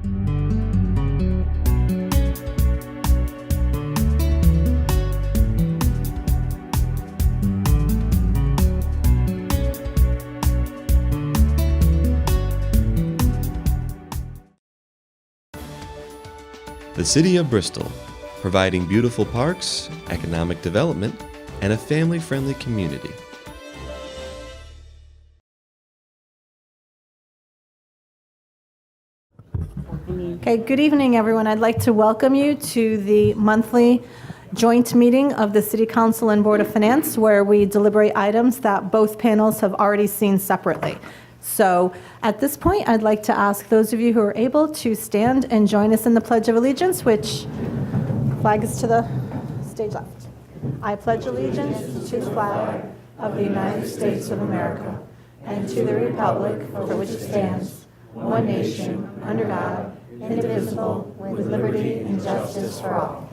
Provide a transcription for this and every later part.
The City of Bristol, providing beautiful parks, economic development, and a family-friendly community. Okay, good evening, everyone. I'd like to welcome you to the monthly joint meeting of the City Council and Board of Finance, where we deliberate items that both panels have already seen separately. So at this point, I'd like to ask those of you who are able to stand and join us in the Pledge of Allegiance, which flag is to the stage left. I pledge allegiance to the flag of the United States of America and to the republic for which it stands, one nation, under God, indivisible, with liberty and justice for all.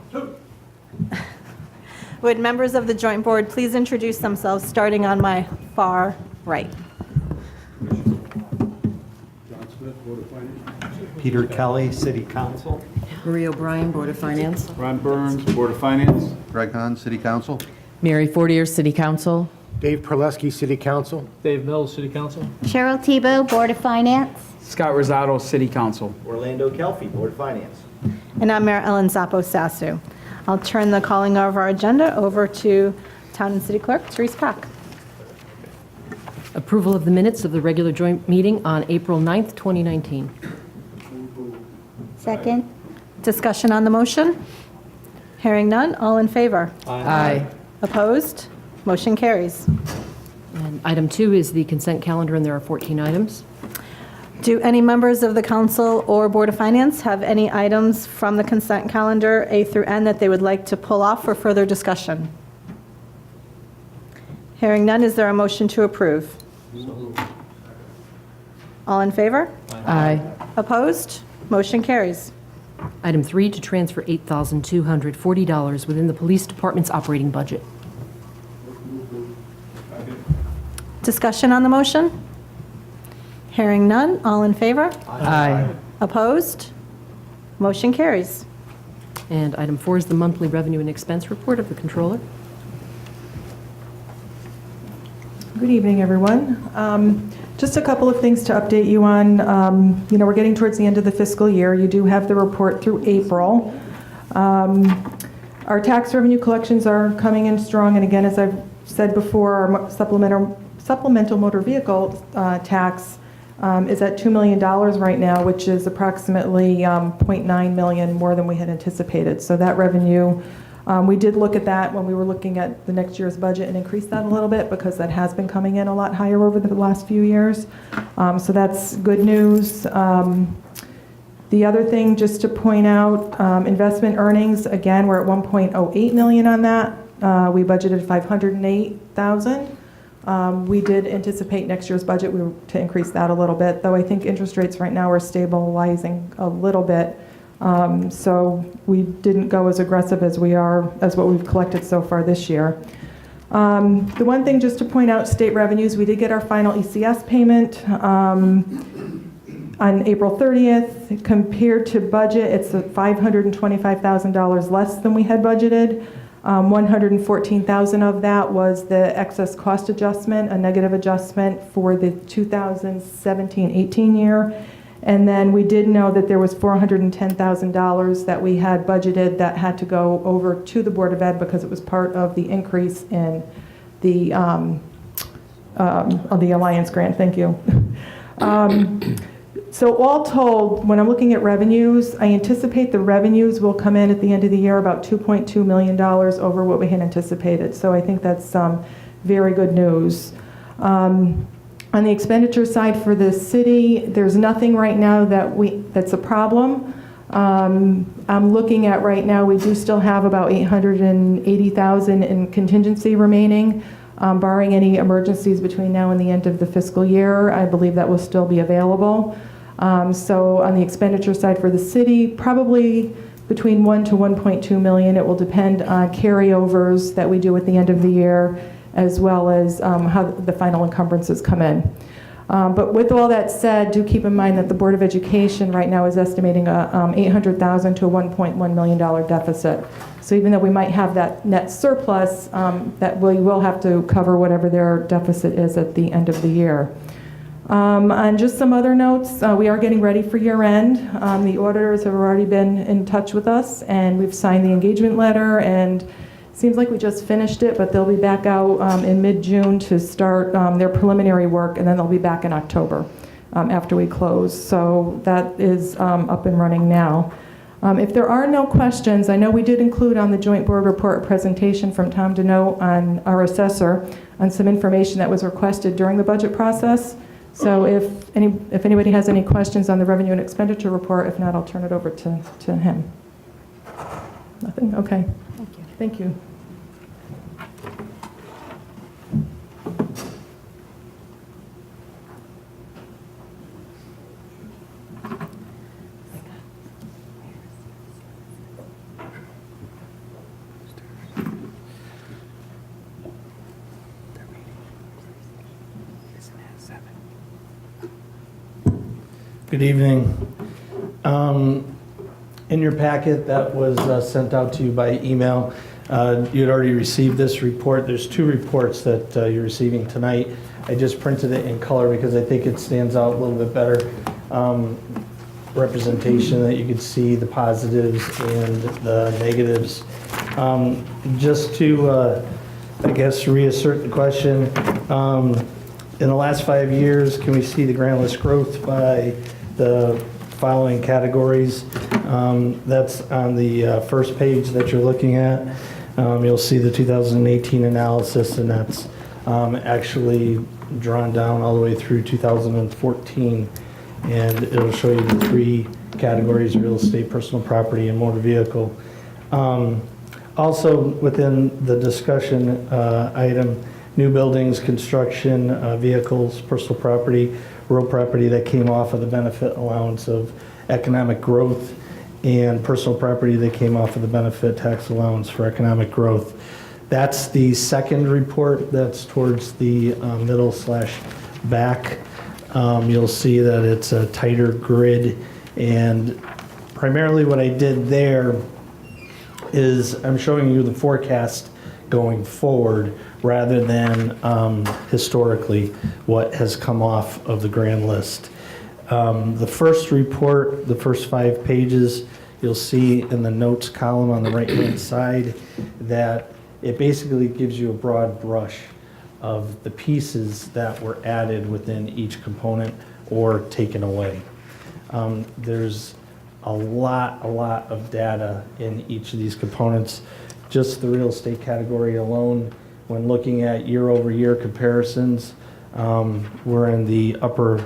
Would members of the joint board please introduce themselves, starting on my far right? Peter Kelly, City Council. Marie O'Brien, Board of Finance. Ron Burns, Board of Finance. Greg Hahn, City Council. Mary Fortier, City Council. Dave Perleski, City Council. Dave Mills, City Council. Cheryl Tebow, Board of Finance. Scott Rosado, City Council. Orlando Kelfi, Board of Finance. And I'm Mayor Ellen Zappo-Sasu. I'll turn the calling of our agenda over to Town and City Clerk Therese Pack. Approval of the minutes of the regular joint meeting on April 9th, 2019. Second. Discussion on the motion? Hearing none, all in favor? Aye. Opposed? Motion carries. And item 2 is the consent calendar, and there are 14 items. Do any members of the council or Board of Finance have any items from the consent calendar, A through N, that they would like to pull off for further discussion? Hearing none, is there a motion to approve? All in favor? Aye. Opposed? Motion carries. Item 3, to transfer $8,240 within the police department's operating budget. Discussion on the motion? Hearing none, all in favor? Aye. Opposed? Motion carries. And item 4 is the monthly revenue and expense report of the controller. Good evening, everyone. Just a couple of things to update you on. We're getting towards the end of the fiscal year. You do have the report through April. Our tax revenue collections are coming in strong, and again, as I've said before, our supplemental motor vehicle tax is at $2 million right now, which is approximately $0.9 million more than we had anticipated. So that revenue, we did look at that when we were looking at the next year's budget and increase that a little bit, because that has been coming in a lot higher over the last few years. So that's good news. The other thing, just to point out, investment earnings, again, we're at $1.08 million on that. We budgeted $508,000. We did anticipate next year's budget to increase that a little bit, though I think interest rates right now are stabilizing a little bit. So we didn't go as aggressive as what we've collected so far this year. The one thing just to point out, state revenues, we did get our final ECS payment on April 30th. Compared to budget, it's $525,000 less than we had budgeted. $114,000 of that was the excess cost adjustment, a negative adjustment for the 2017-18 year. And then we did know that there was $410,000 that we had budgeted that had to go over to the Board of Ed because it was part of the increase in the Alliance grant. Thank you. So all told, when I'm looking at revenues, I anticipate the revenues will come in at the end of the year about $2.2 million over what we had anticipated. So I think that's very good news. On the expenditure side for the city, there's nothing right now that's a problem. I'm looking at right now, we do still have about $880,000 in contingency remaining, barring any emergencies between now and the end of the fiscal year. I believe that will still be available. So on the expenditure side for the city, probably between $1 to $1.2 million. It will depend on carryovers that we do at the end of the year, as well as how the final encumbrances come in. But with all that said, do keep in mind that the Board of Education right now is estimating a $800,000 to a $1.1 million deficit. So even though we might have that net surplus, that we will have to cover whatever their deficit is at the end of the year. And just some other notes, we are getting ready for year end. The auditors have already been in touch with us, and we've signed the engagement letter, and it seems like we just finished it, but they'll be back out in mid-June to start their preliminary work, and then they'll be back in October after we close. So that is up and running now. If there are no questions, I know we did include on the joint board report a presentation from Tom Deneau, on our assessor, on some information that was requested during the budget process. So if anybody has any questions on the revenue and expenditure report, if not, I'll turn it over to him. Nothing? Okay. Thank you. Good evening. In your packet that was sent out to you by email, you had already received this report. There's two reports that you're receiving tonight. I just printed it in color because I think it stands out a little bit better. Representation that you could see the positives and the negatives. Just to, I guess, reassert the question, in the last 5 years, can we see the grand list growth by the following categories? That's on the first page that you're looking at. You'll see the 2018 analysis, and that's actually drawn down all the way through 2014. And it'll show you the three categories: real estate, personal property, and motor vehicle. Also, within the discussion item, new buildings, construction, vehicles, personal property, real property that came off of the benefit allowance of economic growth, and personal property that came off of the benefit tax allowance for economic growth. That's the second report. That's towards the middle/back. You'll see that it's a tighter grid, and primarily what I did there is I'm showing you the forecast going forward rather than historically what has come off of the grand list. The first report, the first 5 pages, you'll see in the notes column on the right-hand side that it basically gives you a broad brush of the pieces that were added within each component or taken away. There's a lot of data in each of these components. Just the real estate category alone, when looking at year-over-year comparisons, we're in the upper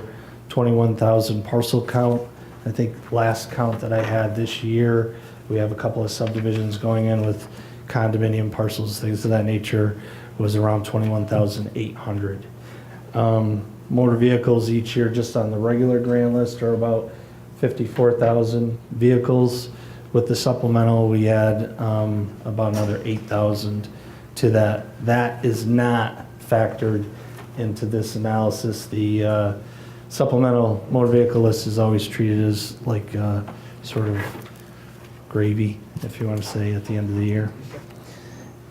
21,000 parcel count. I think last count that I had this year, we have a couple of subdivisions going in with condominium parcels, things of that nature, was around 21,800. Motor vehicles each year just on the regular grand list are about 54,000 vehicles. With the supplemental, we add about another 8,000 to that. That is not factored into this analysis. The supplemental motor vehicle list is always treated as like sort of gravy, if you want to say, at the end of the year.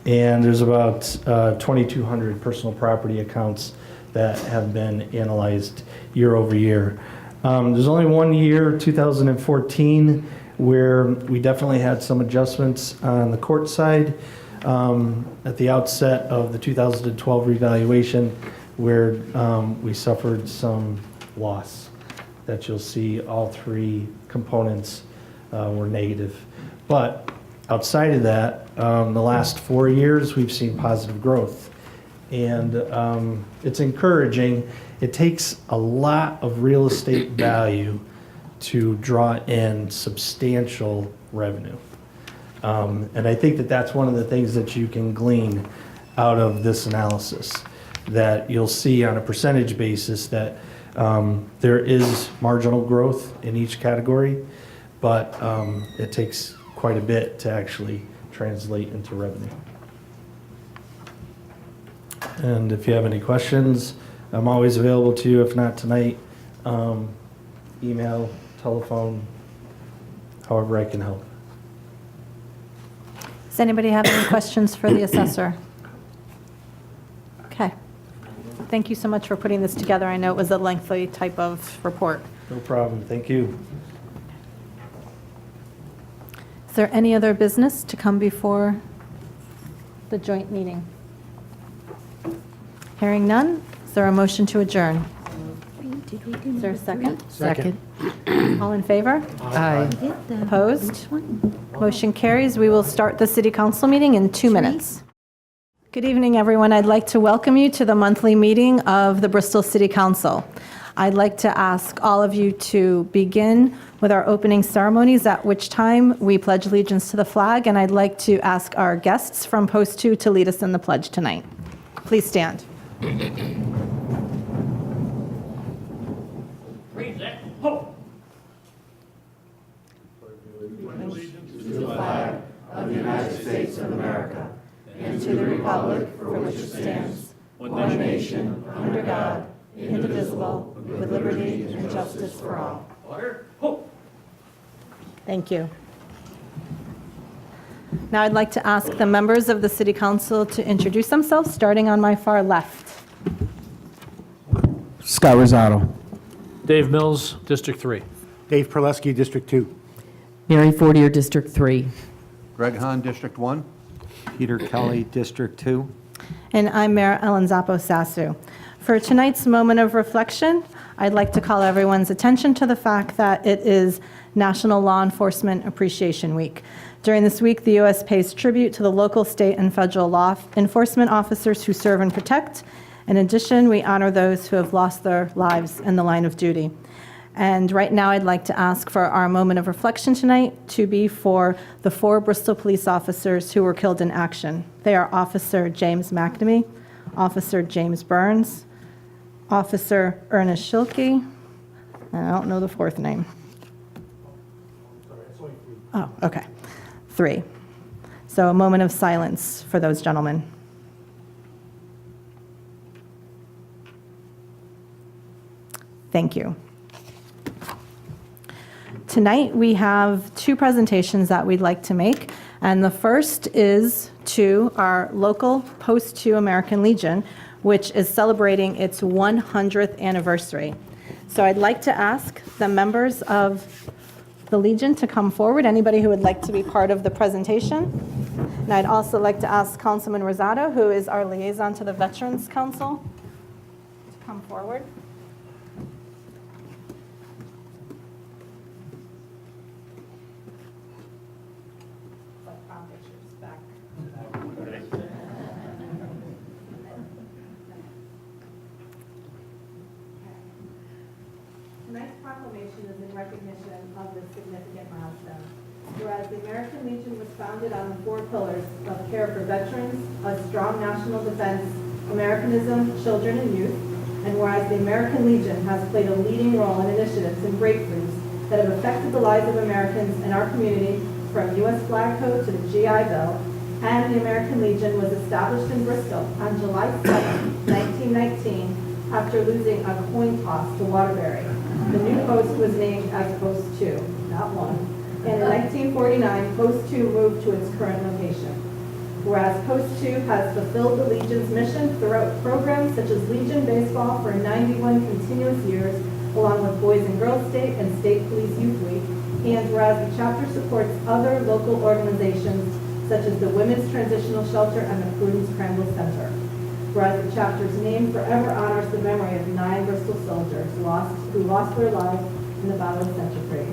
And there's about 2,200 personal property accounts that have been analyzed year over year. There's only 1 year, 2014, where we definitely had some adjustments on the court side at the outset of the 2012 revaluation, where we suffered some loss that you'll see all three components were negative. But outside of that, the last 4 years, we've seen positive growth. And it's encouraging. It takes a lot of real estate value to draw in substantial revenue. And I think that that's one of the things that you can glean out of this analysis, that you'll see on a percentage basis that there is marginal growth in each category, but it takes quite a bit to actually translate into revenue. And if you have any questions, I'm always available to you, if not tonight, email, telephone, however I can help. Does anybody have any questions for the assessor? Okay. Thank you so much for putting this together. I know it was a lengthy type of report. No problem. Thank you. Is there any other business to come before the joint meeting? Hearing none, is there a motion to adjourn? Is there a second? Second. All in favor? Aye. Opposed? Motion carries. We will start the city council meeting in 2 minutes. Good evening, everyone. I'd like to welcome you to the monthly meeting of the Bristol City Council. I'd like to ask all of you to begin with our opening ceremonies, at which time we pledge allegiance to the flag, and I'd like to ask our guests from Post 2 to lead us in the pledge tonight. Please stand. And to the republic for which it stands, one nation, under God, indivisible, with liberty and justice for all. Thank you. Now I'd like to ask the members of the City Council to introduce themselves, starting on my far left. Scott Rosato. Dave Mills, District 3. Dave Perleski, District 2. Mary Fortier, District 3. Greg Hahn, District 1. Peter Kelly, District 2. And I'm Mayor Ellen Zappo-Sassu. For tonight's moment of reflection, I'd like to call everyone's attention to the fact that it is National Law Enforcement Appreciation Week. During this week, the U.S. pays tribute to the local, state, and federal law enforcement officers who serve and protect. In addition, we honor those who have lost their lives in the line of duty. And right now, I'd like to ask for our moment of reflection tonight to be for the 4 Bristol police officers who were killed in action. They are Officer James McNamee, Officer James Burns, Officer Ernest Schilke, and I don't know the 4th name. Oh, okay. 3. So a moment of silence for those gentlemen. Thank you. Tonight, we have 2 presentations that we'd like to make, and the first is to our local Post 2 American Legion, which is celebrating its 100th anniversary. So I'd like to ask the members of the Legion to come forward, anybody who would like to be part of the presentation. And I'd also like to ask Councilman Rosato, who is our liaison to the Veterans Council, to come forward. Tonight's proclamation is in recognition of this significant milestone. Whereas the American Legion was founded on the 4 pillars of care for veterans, a strong national defense, Americanism, children and youth, and whereas the American Legion has played a leading role in initiatives and breakthroughs that have affected the lives of Americans in our community, from U.S. flag code to the GI Bill, and the American Legion was established in Bristol on July 7, 1919, after losing a coin toss to Waterbury. The new post was named as Post 2, not 1. And in 1949, Post 2 moved to its current location. Whereas Post 2 has fulfilled the Legion's mission throughout programs such as Legion Baseball for 91 continuous years, along with Boys and Girls State and State Police Youth Week, and whereas the chapter supports other local organizations such as the Women's Transitional Shelter and the Prudence Crandall Center. Whereas the chapter's name forever honors the memory of 9 Bristol soldiers who lost their lives in the Battle of Central Creek.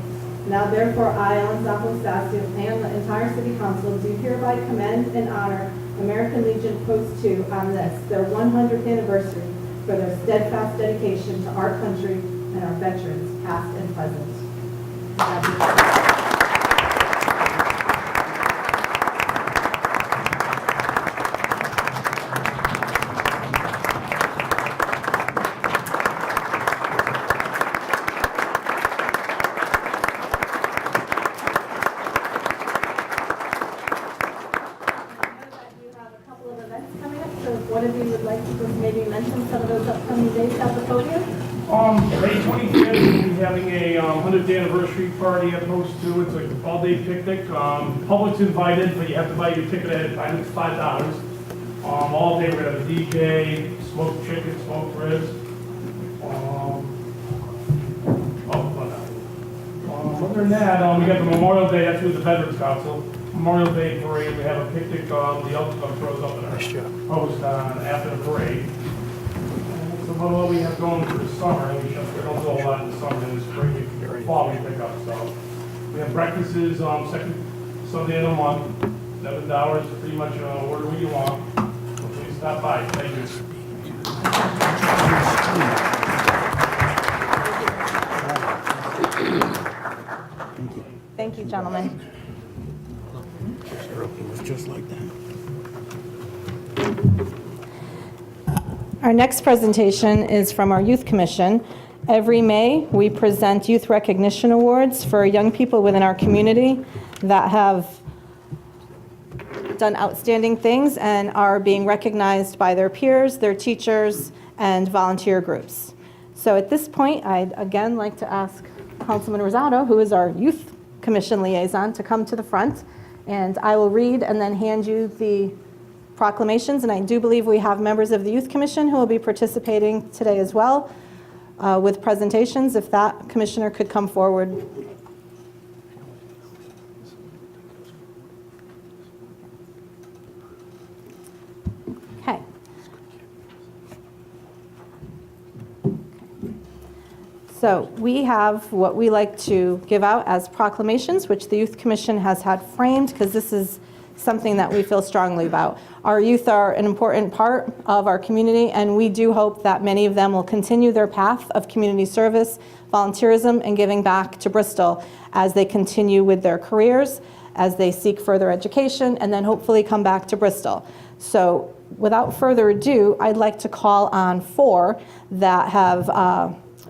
Now therefore, I, Ellen Zappo-Sassu, and the entire City Council do hereby commend and honor American Legion Post 2 on this, their 100th anniversary, for their steadfast dedication to our country and our veterans, past and present. One of you would like to just maybe mention some of those upcoming dates podium. May 25th, we'll be having a 100th anniversary party at Post 2. It's like an all-day picnic. Public's invited, but you have to buy your ticket ahead of time. It's $5. All day we're gonna have a DJ, smoked chicken, smoked ribs. Other than that, we got the Memorial Day, that's with the Veterans Council. Memorial Day parade, we have a picnic, the Elks Club throws up in our post after the parade. That's about what we have going for the summer. We don't do a lot in the summer, and it's spring, fall we pick up, so. We have breakfasts, second Sunday of the month, $7, pretty much order what you want. So please stop by, thank you. Thank you, gentlemen. Our next presentation is from our Youth Commission. Every May, we present youth recognition awards for young people within our community that have done outstanding things and are being recognized by their peers, their teachers, and volunteer groups. So at this point, I'd again like to ask Councilman Rosado, who is our Youth Commission liaison, to come to the front, and I will read and then hand you the proclamations. And I do believe we have members of the Youth Commission who will be participating today as well with presentations. If that commissioner could come forward. Okay. So we have what we like to give out as proclamations, which the Youth Commission has had framed, because this is something that we feel strongly about. Our youth are an important part of our community, and we do hope that many of them will continue their path of community service, volunteerism, and giving back to Bristol as they continue with their careers, as they seek further education, and then hopefully come back to Bristol. So without further ado, I'd like to call on 4 that have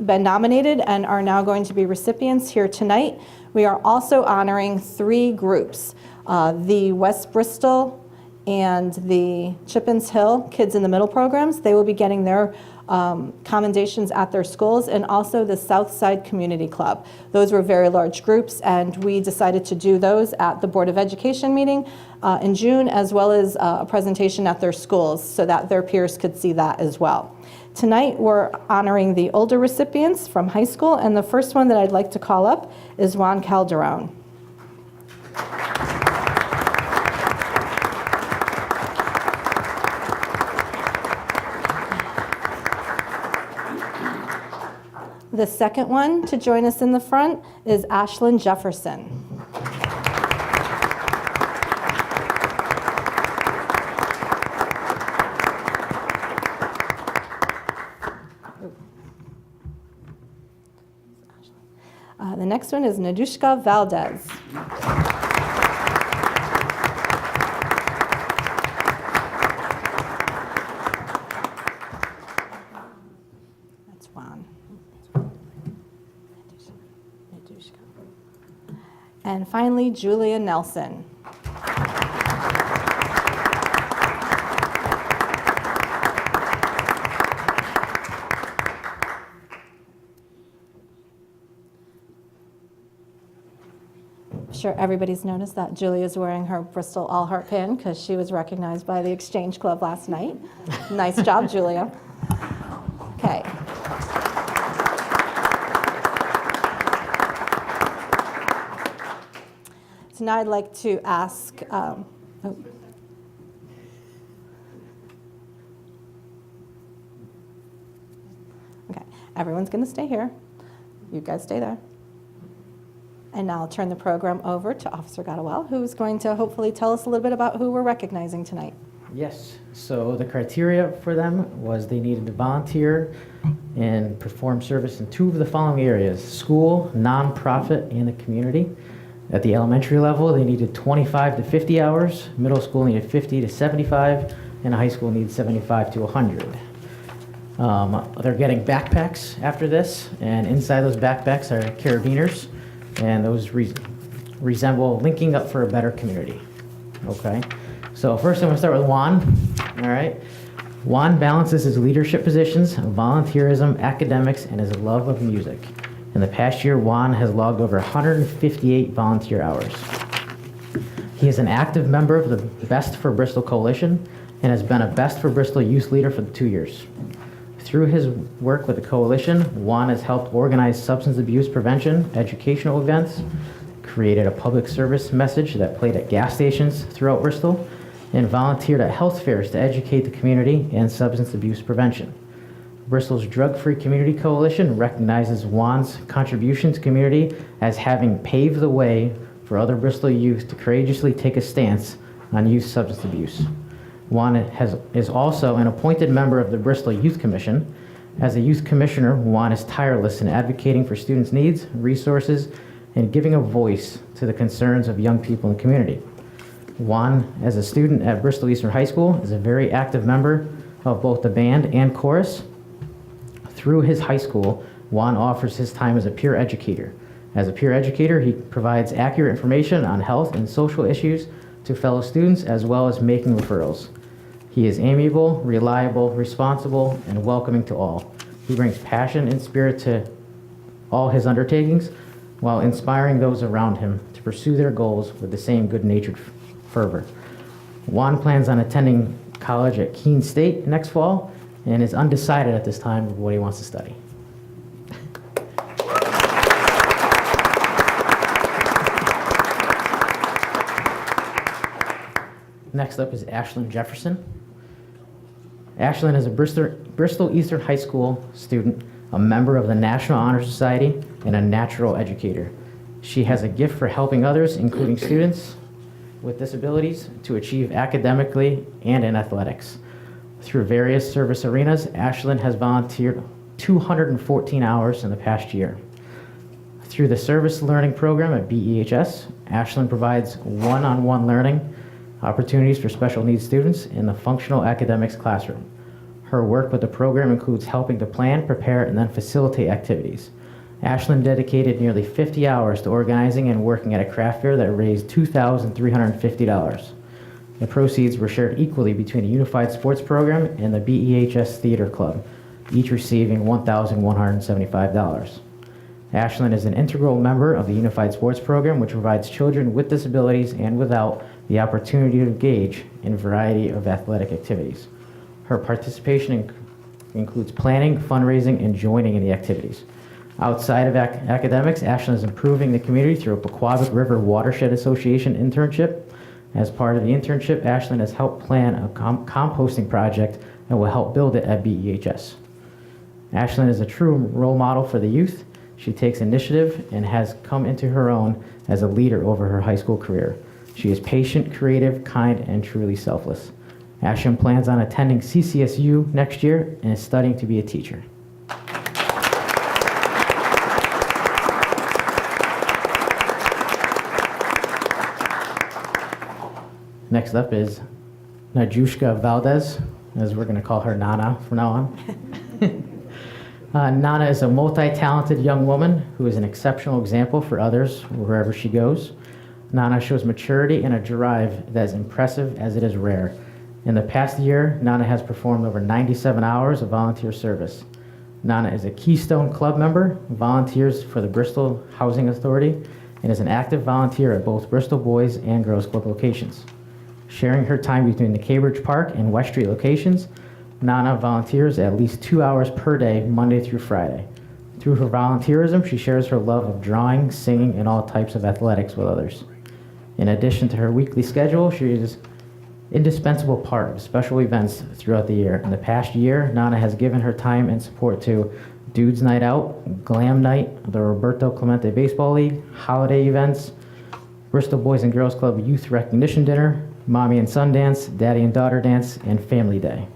been nominated and are now going to be recipients here tonight. We are also honoring 3 groups, the West Bristol and the Chippens Hill Kids in the Middle programs. They will be getting their commendations at their schools, and also the Southside Community Club. Those were very large groups, and we decided to do those at the Board of Education meeting in June, as well as a presentation at their schools so that their peers could see that as well. Tonight, we're honoring the older recipients from high school, and the first one that I'd like to call up is Juan Calderon. The second one to join us in the front is Ashlyn Jefferson. The next one is Nadushka Valdez. That's Juan. Nadushka. And finally, Julia Nelson. I'm sure everybody's noticed that Julia's wearing her Bristol All Heart pin because she was recognized by the Exchange Club last night. Nice job, Julia. Okay. So now I'd like to ask, Okay, everyone's going to stay here. You guys stay there. And now I'll turn the program over to Officer Godowell, who's going to hopefully tell us a little bit about who we're recognizing tonight. Yes, so the criteria for them was they needed to volunteer and perform service in 2 of the following areas: school, nonprofit, and the community. At the elementary level, they needed 25 to 50 hours, middle school needed 50 to 75, and high school needed 75 to 100. They're getting backpacks after this, and inside those backpacks are carabiners, and those resemble linking up for a better community. Okay, so first I'm going to start with Juan. All right, Juan balances his leadership positions, volunteerism, academics, and his love of music. In the past year, Juan has logged over 158 volunteer hours. He is an active member of the Best for Bristol Coalition and has been a Best for Bristol youth leader for 2 years. Through his work with the coalition, Juan has helped organize substance abuse prevention, educational events, created a public service message that played at gas stations throughout Bristol, and volunteered at health fairs to educate the community in substance abuse prevention. Bristol's Drug-Free Community Coalition recognizes Juan's contribution to community as having paved the way for other Bristol youth to courageously take a stance on youth substance abuse. Juan is also an appointed member of the Bristol Youth Commission. As a youth commissioner, Juan is tireless in advocating for students' needs, resources, and giving a voice to the concerns of young people in the community. Juan, as a student at Bristol Eastern High School, is a very active member of both the band and chorus. Through his high school, Juan offers his time as a peer educator. As a peer educator, he provides accurate information on health and social issues to fellow students, as well as making referrals. He is amiable, reliable, responsible, and welcoming to all. He brings passion and spirit to all his undertakings while inspiring those around him to pursue their goals with the same good-natured fervor. Juan plans on attending college at Keene State next fall and is undecided at this time of what he wants to study. Next up is Ashlyn Jefferson. Ashlyn is a Bristol Eastern High School student, a member of the National Honor Society, and a natural educator. She has a gift for helping others, including students with disabilities, to achieve academically and in athletics. Through various service arenas, Ashlyn has volunteered 214 hours in the past year. Through the Service Learning Program at BEHS, Ashlyn provides one-on-one learning opportunities for special needs students in the functional academics classroom. Her work with the program includes helping to plan, prepare, and then facilitate activities. Ashlyn dedicated nearly 50 hours to organizing and working at a craft fair that raised $2,350. The proceeds were shared equally between the Unified Sports Program and the BEHS Theater Club, each receiving $1,175. Ashlyn is an integral member of the Unified Sports Program, which provides children with disabilities and without the opportunity to engage in a variety of athletic activities. Her participation includes planning, fundraising, and joining in the activities. Outside of academics, Ashlyn is improving the community through a Pequabic River Watershed Association internship. As part of the internship, Ashlyn has helped plan a composting project and will help build it at BEHS. Ashlyn is a true role model for the youth. She takes initiative and has come into her own as a leader over her high school career. She is patient, creative, kind, and truly selfless. Ashlyn plans on attending CCSU next year and is studying to be a teacher. Next up is Najushka Valdez, as we're going to call her Nana from now on. Nana is a multi-talented young woman who is an exceptional example for others wherever she goes. Nana shows maturity and a drive that is impressive as it is rare. In the past year, Nana has performed over 97 hours of volunteer service. Nana is a Keystone Club member, volunteers for the Bristol Housing Authority, and is an active volunteer at both Bristol Boys and Girls Club locations. Sharing her time between the Cambridge Park and West Street locations, Nana volunteers at least 2 hours per day, Monday through Friday. Through her volunteerism, she shares her love of drawing, singing, and all types of athletics with others. In addition to her weekly schedule, she is an indispensable part of special events throughout the year. In the past year, Nana has given her time and support to Dudes Night Out, Glam Night, the Roberto Clemente Baseball League, holiday events, Bristol Boys and Girls Club Youth Recognition Dinner, Mommy and Son Dance, Daddy and Daughter Dance, and Family Day.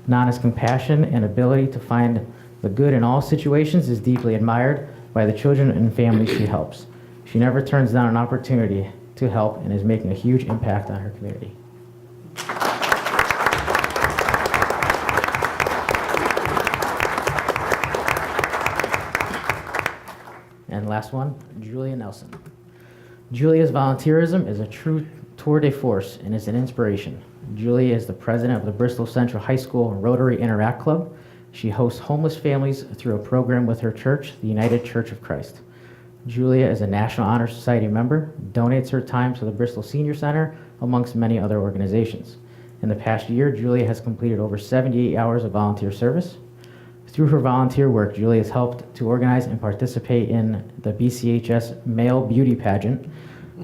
Nana's compassion and ability to find the good in all situations is deeply admired by the children and families she helps. She never turns down an opportunity to help and is making a huge impact on her community. And last one, Julia Nelson. Julia's volunteerism is a true tour de force and is an inspiration. Julie is the president of the Bristol Central High School Rotary Interact Club. She hosts homeless families through a program with her church, the United Church of Christ. Julia is a National Honor Society member, donates her time to the Bristol Senior Center, amongst many other organizations. In the past year, Julia has completed over 78 hours of volunteer service. Through her volunteer work, Julia has helped to organize and participate in the BCHS Male Beauty Pageant,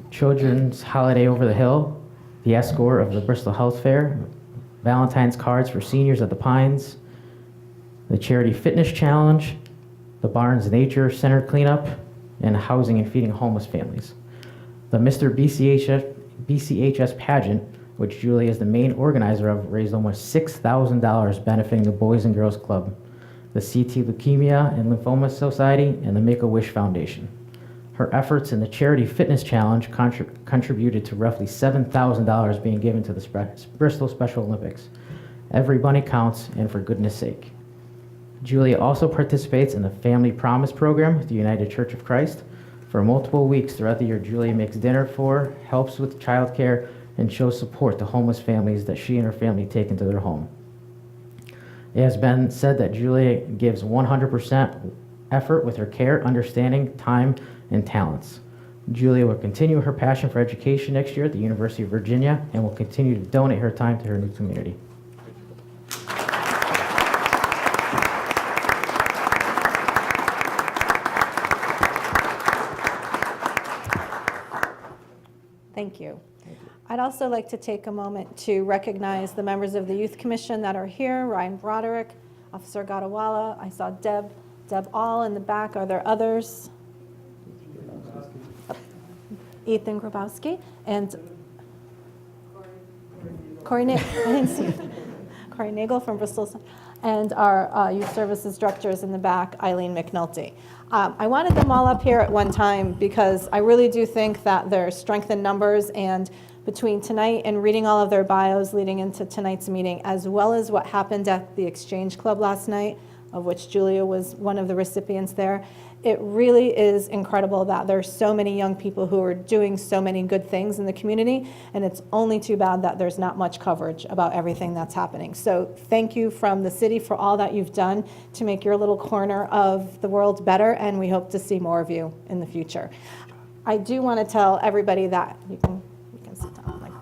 Children's Holiday Over the Hill, the escort of the Bristol Health Fair, Valentine's cards for seniors at the Pines, the Charity Fitness Challenge, the Barnes Nature Center cleanup, and housing and feeding homeless families. The Mr. BCHS pageant, which Julie is the main organizer of, raised almost $6,000 benefiting the Boys and Girls Club, the CT Leukemia and Lymphoma Society, and the Make-A-Wish Foundation. Her efforts in the Charity Fitness Challenge contributed to roughly $7,000 being given to the Bristol Special Olympics. Every bunny counts, and for goodness sake. Julia also participates in the Family Promise program with the United Church of Christ. For multiple weeks throughout the year, Julia makes dinner for, helps with childcare, and shows support to homeless families that she and her family take into their home. It has been said that Julia gives 100% effort with her care, understanding, time, and talents. Julia will continue her passion for education next year at the University of Virginia and will continue to donate her time to her new community. Thank you. I'd also like to take a moment to recognize the members of the Youth Commission that are here, Ryan Broderick, Officer Gadawala. I saw Deb All in the back. Are there others? Ethan Grabowski and Corey Nagel. I didn't see Corey Nagel from Bristol, and our Youth Services Director is in the back, Eileen McNulty. I wanted them all up here at one time because I really do think that there's strength in numbers, and between tonight and reading all of their bios leading into tonight's meeting, as well as what happened at the Exchange Club last night, of which Julia was one of the recipients there, it really is incredible that there's so many young people who are doing so many good things in the community, and it's only too bad that there's not much coverage about everything that's happening. So thank you from the city for all that you've done to make your little corner of the world better, and we hope to see more of you in the future. I do want to tell everybody that you can sit down.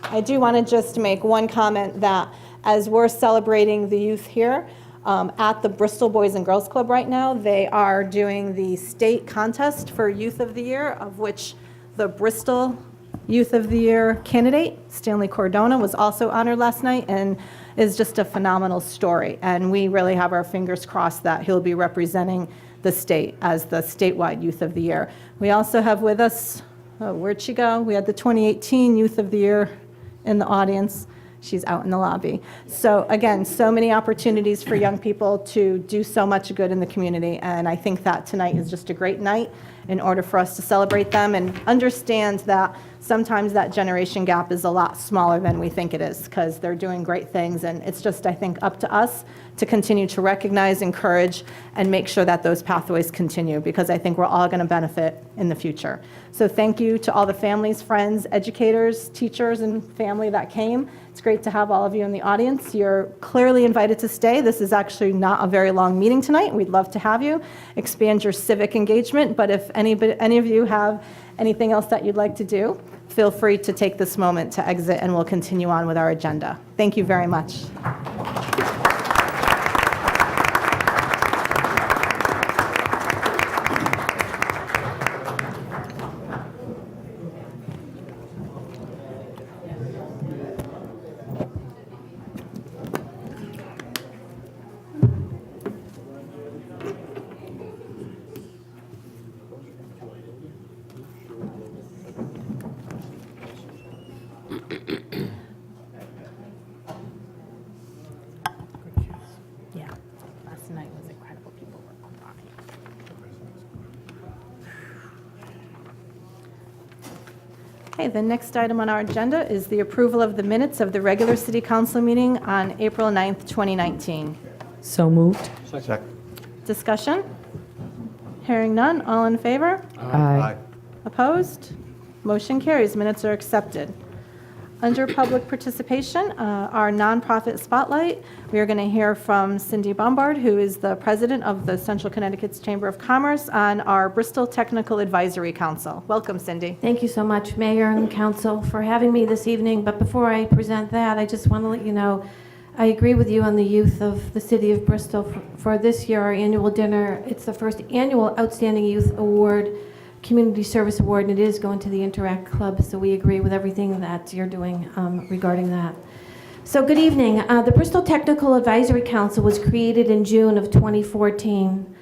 I do want to just make one comment that as we're celebrating the youth here, at the Bristol Boys and Girls Club right now, they are doing the state contest for Youth of the Year, of which the Bristol Youth of the Year candidate, Stanley Cordona, was also honored last night and is just a phenomenal story. And we really have our fingers crossed that he'll be representing the state as the statewide Youth of the Year. We also have with us, where'd she go? We had the 2018 Youth of the Year in the audience. She's out in the lobby. So again, so many opportunities for young people to do so much good in the community, and I think that tonight is just a great night in order for us to celebrate them and understand that sometimes that generation gap is a lot smaller than we think it is, because they're doing great things, and it's just, I think, up to us to continue to recognize, encourage, and make sure that those pathways continue, because I think we're all going to benefit in the future. So thank you to all the families, friends, educators, teachers, and family that came. It's great to have all of you in the audience. You're clearly invited to stay. This is actually not a very long meeting tonight. We'd love to have you. Expand your civic engagement, but if any of you have anything else that you'd like to do, feel free to take this moment to exit, and we'll continue on with our agenda. Thank you very much. Yeah, last night was incredible. People were on fire. Okay, the next item on our agenda is the approval of the minutes of the regular city council meeting on April 9th, 2019. So moved. Second. Discussion? Hearing none, all in favor? Aye. Opposed? Motion carries. Minutes are accepted. Under public participation, our nonprofit spotlight, we are going to hear from Cindy Bombard, who is the president of the Central Connecticut's Chamber of Commerce, on our Bristol Technical Advisory Council. Welcome, Cindy. Thank you so much, Mayor and Council, for having me this evening. But before I present that, I just want to let you know, I agree with you on the youth of the city of Bristol. For this year, our annual dinner, it's the first annual Outstanding Youth Award, Community Service Award, and it is going to the Interact Club, so we agree with everything that you're doing regarding that. So good evening. The Bristol Technical Advisory Council was created in June of 2014.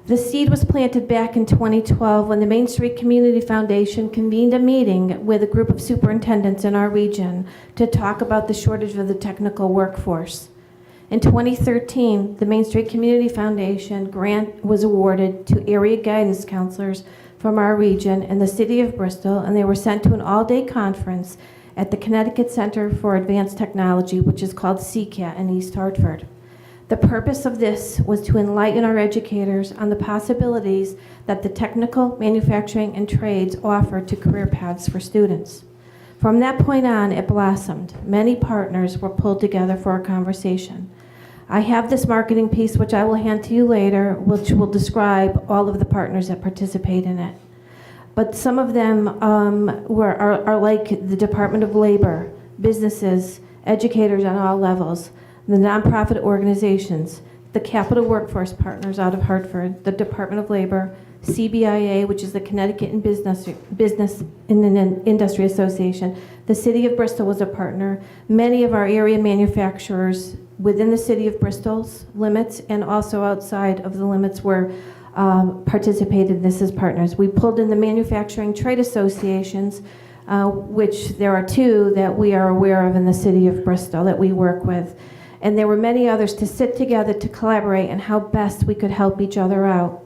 The seed was planted back in 2012 when the Main Street Community Foundation convened a meeting with a group of superintendents in our region to talk about the shortage of the technical workforce. In 2013, the Main Street Community Foundation grant was awarded to area guidance counselors from our region and the city of Bristol, and they were sent to an all-day conference at the Connecticut Center for Advanced Technology, which is called CCAT in East Hartford. The purpose of this was to enlighten our educators on the possibilities that the technical, manufacturing, and trades offer to career paths for students. From that point on, it blossomed. Many partners were pulled together for a conversation. I have this marketing piece, which I will hand to you later, which will describe all of the partners that participate in it. But some of them are like the Department of Labor, businesses, educators on all levels, the nonprofit organizations, the Capital Workforce Partners out of Hartford, the Department of Labor, CBIA, which is the Connecticut and Business and Industry Association. The City of Bristol was a partner. Many of our area manufacturers within the City of Bristol's limits and also outside of the limits were participated in this as partners. We pulled in the manufacturing trade associations, which there are two that we are aware of in the City of Bristol that we work with. And there were many others to sit together to collaborate on how best we could help each other out.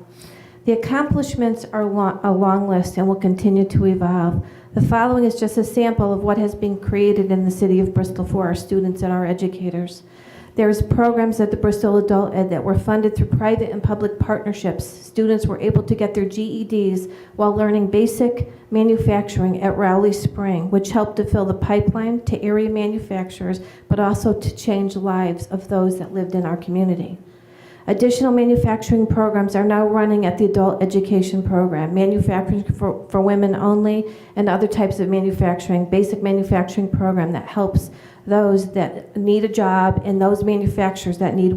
The accomplishments are a long list and will continue to evolve. The following is just a sample of what has been created in the City of Bristol for our students and our educators. There's programs at the Bristol Adult Ed that were funded through private and public partnerships. Students were able to get their GEDs while learning basic manufacturing at Rowley Spring, which helped to fill the pipeline to area manufacturers, but also to change the lives of those that lived in our community. Additional manufacturing programs are now running at the adult education program, manufacturing for women only, and other types of manufacturing, basic manufacturing program that helps those that need a job and those manufacturers that need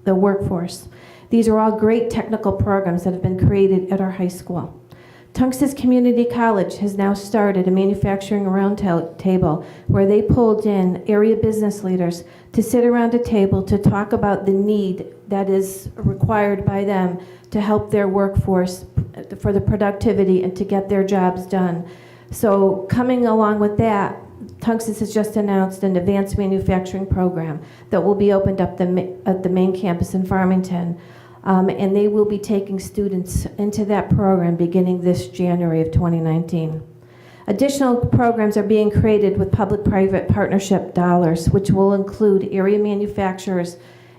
the workforce. These are all great technical programs that have been created at our high school. Tunxus Community College has now started a manufacturing roundtable where they pulled in area business leaders to sit around a table to talk about the need that is required by them to help their workforce for the productivity and to get their jobs done. So coming along with that, Tunxus has just announced an advanced manufacturing program that will be opened up at the main campus in Farmington. And they will be taking students into that program beginning this January of 2019. Additional programs are being created with public-private partnership dollars, which will include area manufacturers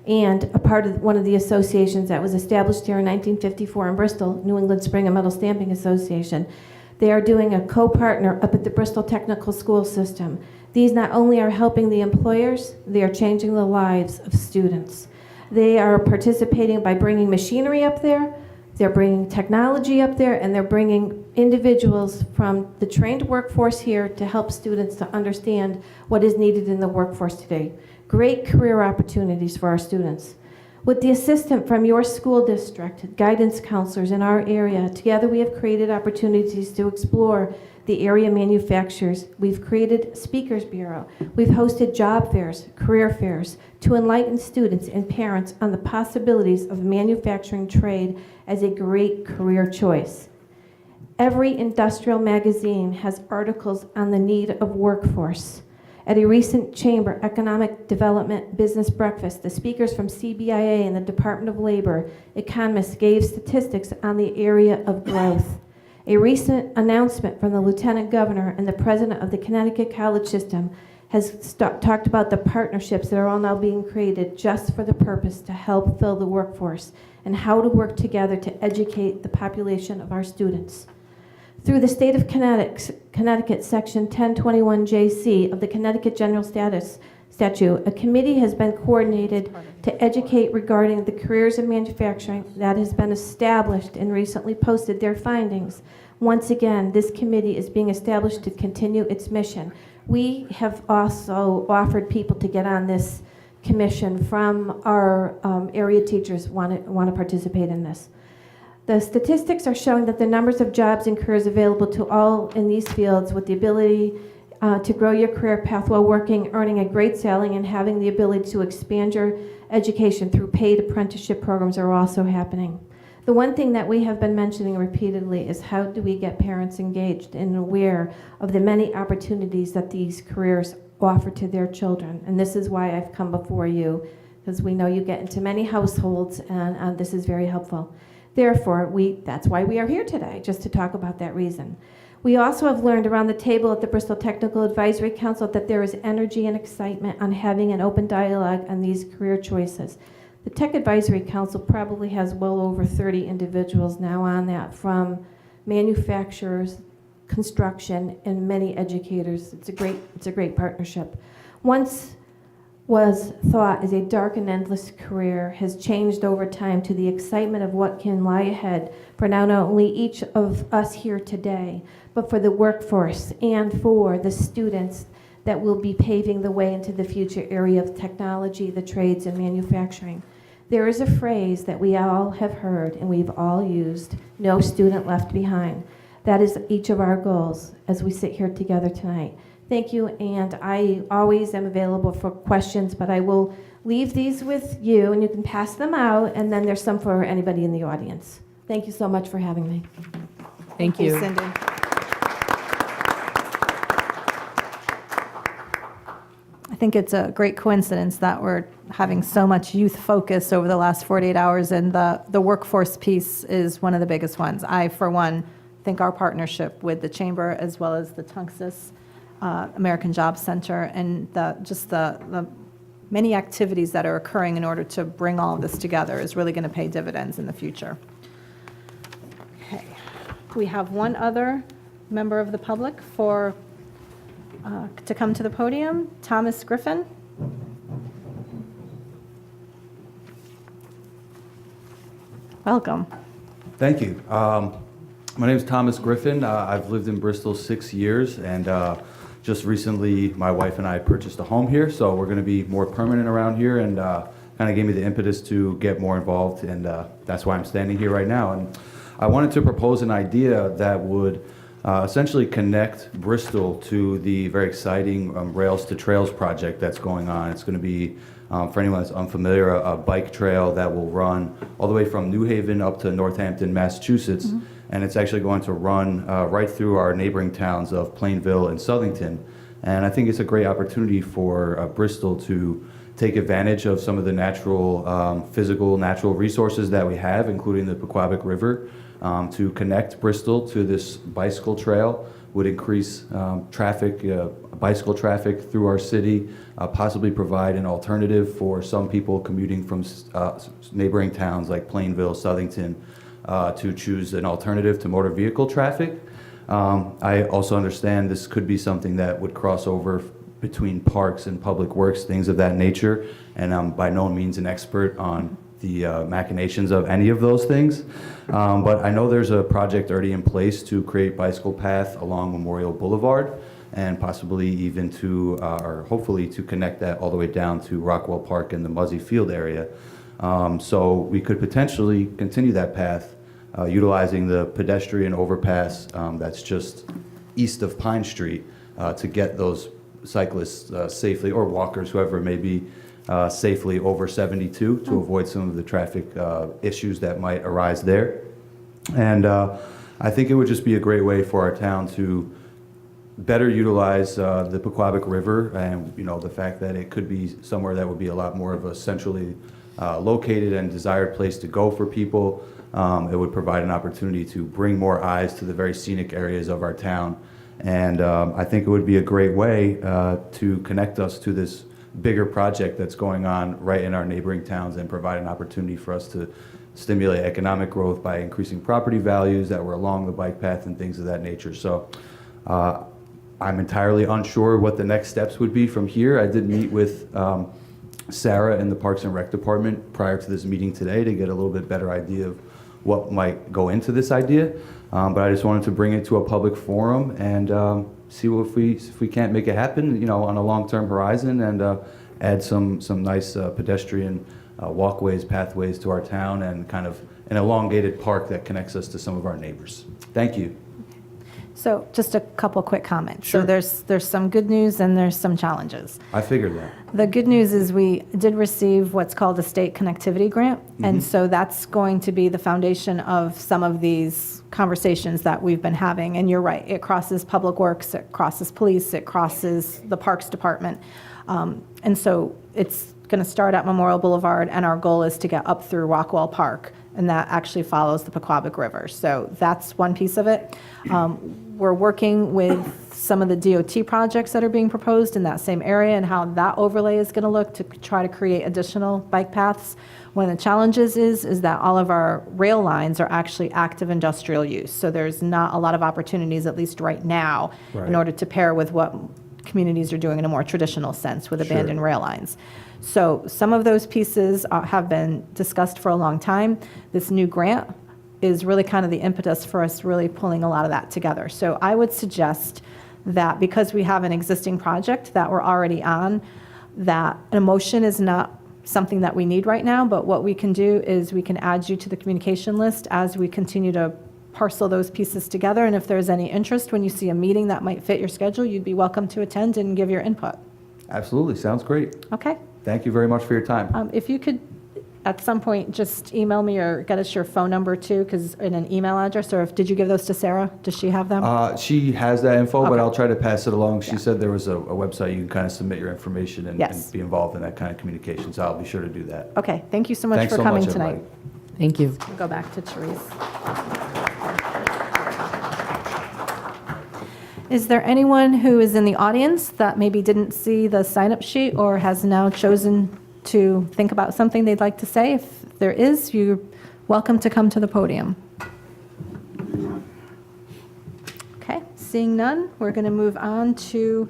and a part of one of the associations that was established here in 1954 in Bristol, New England Spring and Metal Stamping Association. They are doing a co-partner up at the Bristol Technical School System. These not only are helping the employers, they are changing the lives of students. They are participating by bringing machinery up there, they're bringing technology up there, and they're bringing individuals from the trained workforce here to help students to understand what is needed in the workforce today. Great career opportunities for our students. With the assistance from your school district, guidance counselors in our area, together we have created opportunities to explore the area manufacturers. We've created Speakers Bureau. We've hosted job fairs, career fairs, to enlighten students and parents on the possibilities of manufacturing trade as a great career choice. Every industrial magazine has articles on the need of workforce. At a recent Chamber Economic Development Business Breakfast, the speakers from CBIA and the Department of Labor economists gave statistics on the area of growth. A recent announcement from the Lieutenant Governor and the President of the Connecticut College System has talked about the partnerships that are all now being created just for the purpose to help fill the workforce and how to work together to educate the population of our students. Through the state of Connecticut, Section 1021JC of the Connecticut General Statute, a committee has been coordinated to educate regarding the careers of manufacturing that has been established and recently posted their findings. Once again, this committee is being established to continue its mission. We have also offered people to get on this commission from our area teachers want to participate in this. The statistics are showing that the numbers of jobs and careers available to all in these fields with the ability to grow your career path while working, earning a great salary, and having the ability to expand your education through paid apprenticeship programs are also happening. The one thing that we have been mentioning repeatedly is how do we get parents engaged and aware of the many opportunities that these careers offer to their children. And this is why I've come before you, because we know you get into many households, and this is very helpful. Therefore, that's why we are here today, just to talk about that reason. We also have learned around the table at the Bristol Technical Advisory Council that there is energy and excitement on having an open dialogue on these career choices. The Tech Advisory Council probably has well over 30 individuals now on that, from manufacturers, construction, and many educators. It's a great partnership. Once was thought as a dark and endless career has changed over time to the excitement of what can lie ahead for not only each of us here today, but for the workforce and for the students that will be paving the way into the future area of technology, the trades, and manufacturing. There is a phrase that we all have heard and we've all used, no student left behind. That is each of our goals as we sit here together tonight. Thank you, and I always am available for questions, but I will leave these with you, and you can pass them out, and then there's some for anybody in the audience. Thank you so much for having me. Thank you. Cindy. I think it's a great coincidence that we're having so much youth focus over the last 48 hours, and the workforce piece is one of the biggest ones. I, for one, think our partnership with the Chamber as well as the Tunxus American Jobs Center and the many activities that are occurring in order to bring all of this together is really going to pay dividends in the future. Okay. We have one other member of the public to come to the podium, Thomas Griffin. Welcome. Thank you. My name is Thomas Griffin. I've lived in Bristol 6 years, and just recently my wife and I purchased a home here, so we're going to be more permanent around here, and kind of gave me the impetus to get more involved, and that's why I'm standing here right now. And I wanted to propose an idea that would essentially connect Bristol to the very exciting Rails to Trails project that's going on. It's going to be, for anyone that's unfamiliar, a bike trail that will run all the way from New Haven up to Northampton, Massachusetts. Mm-hmm. And it's actually going to run right through our neighboring towns of Plainville and Southington. And I think it's a great opportunity for Bristol to take advantage of some of the natural, physical, natural resources that we have, including the Pequabic River, to connect Bristol to this bicycle trail would increase bicycle traffic through our city, possibly provide an alternative for some people commuting from neighboring towns like Plainville, Southington, to choose an alternative to motor vehicle traffic. I also understand this could be something that would cross over between parks and public works, things of that nature, and I'm by no means an expert on the machinations of any of those things. But I know there's a project already in place to create bicycle path along Memorial Boulevard and possibly even to, or hopefully to connect that all the way down to Rockwell Park and the Muzzy Field area. So we could potentially continue that path utilizing the pedestrian overpass that's just east of Pine Street to get those cyclists safely, or walkers, whoever it may be, safely over 72 to avoid some of the traffic issues that might arise there. And I think it would just be a great way for our town to better utilize the Pequabic River, and the fact that it could be somewhere that would be a lot more of a centrally located and desired place to go for people. It would provide an opportunity to bring more eyes to the very scenic areas of our town. And I think it would be a great way to connect us to this bigger project that's going on right in our neighboring towns and provide an opportunity for us to stimulate economic growth by increasing property values that were along the bike path and things of that nature. So I'm entirely unsure what the next steps would be from here. I did meet with Sarah in the Parks and Rec Department prior to this meeting today to get a little bit better idea of what might go into this idea. But I just wanted to bring it to a public forum and see if we can't make it happen, you know, on a long-term horizon, and add some nice pedestrian walkways, pathways to our town, and kind of an elongated park that connects us to some of our neighbors. Thank you. So just a couple quick comments. Sure. So there's some good news and there's some challenges. I figured that. The good news is we did receive what's called a state connectivity grant, and so that's going to be the foundation of some of these conversations that we've been having. And you're right, it crosses Public Works, it crosses Police, it crosses the Parks Department. And so it's going to start at Memorial Boulevard, and our goal is to get up through Rockwell Park, and that actually follows the Pequabic River. So that's one piece of it. We're working with some of the DOT projects that are being proposed in that same area and how that overlay is going to look to try to create additional bike paths. One of the challenges is that all of our rail lines are actually active industrial use. So there's not a lot of opportunities, at least right now, in order to pair with what communities are doing in a more traditional sense with abandoned rail lines. So some of those pieces have been discussed for a long time. This new grant is really kind of the impetus for us really pulling a lot of that together. So I would suggest that because we have an existing project that we're already on, that an motion is not something that we need right now, but what we can do is we can add you to the communication list as we continue to parcel those pieces together. And if there's any interest, when you see a meeting that might fit your schedule, you'd be welcome to attend and give your input. Absolutely. Sounds great. Okay. Thank you very much for your time. If you could, at some point, just email me or get us your phone number too, because in an email address, or did you give those to Sarah? Does she have them? She has that info, but Okay. I'll try to pass it along. She said there was a website you can kind of submit your information and, Yes. and be involved in that kind of communication, so I'll be sure to do that. Okay, thank you so much Thanks for so coming much, tonight. everybody. Thank you. We'll go back to Therese. Is there anyone who is in the audience that maybe didn't see the sign-up sheet or has now chosen to think about something they'd like to say? If there is, you're welcome to come to the podium. Okay, seeing none, we're going to move on to,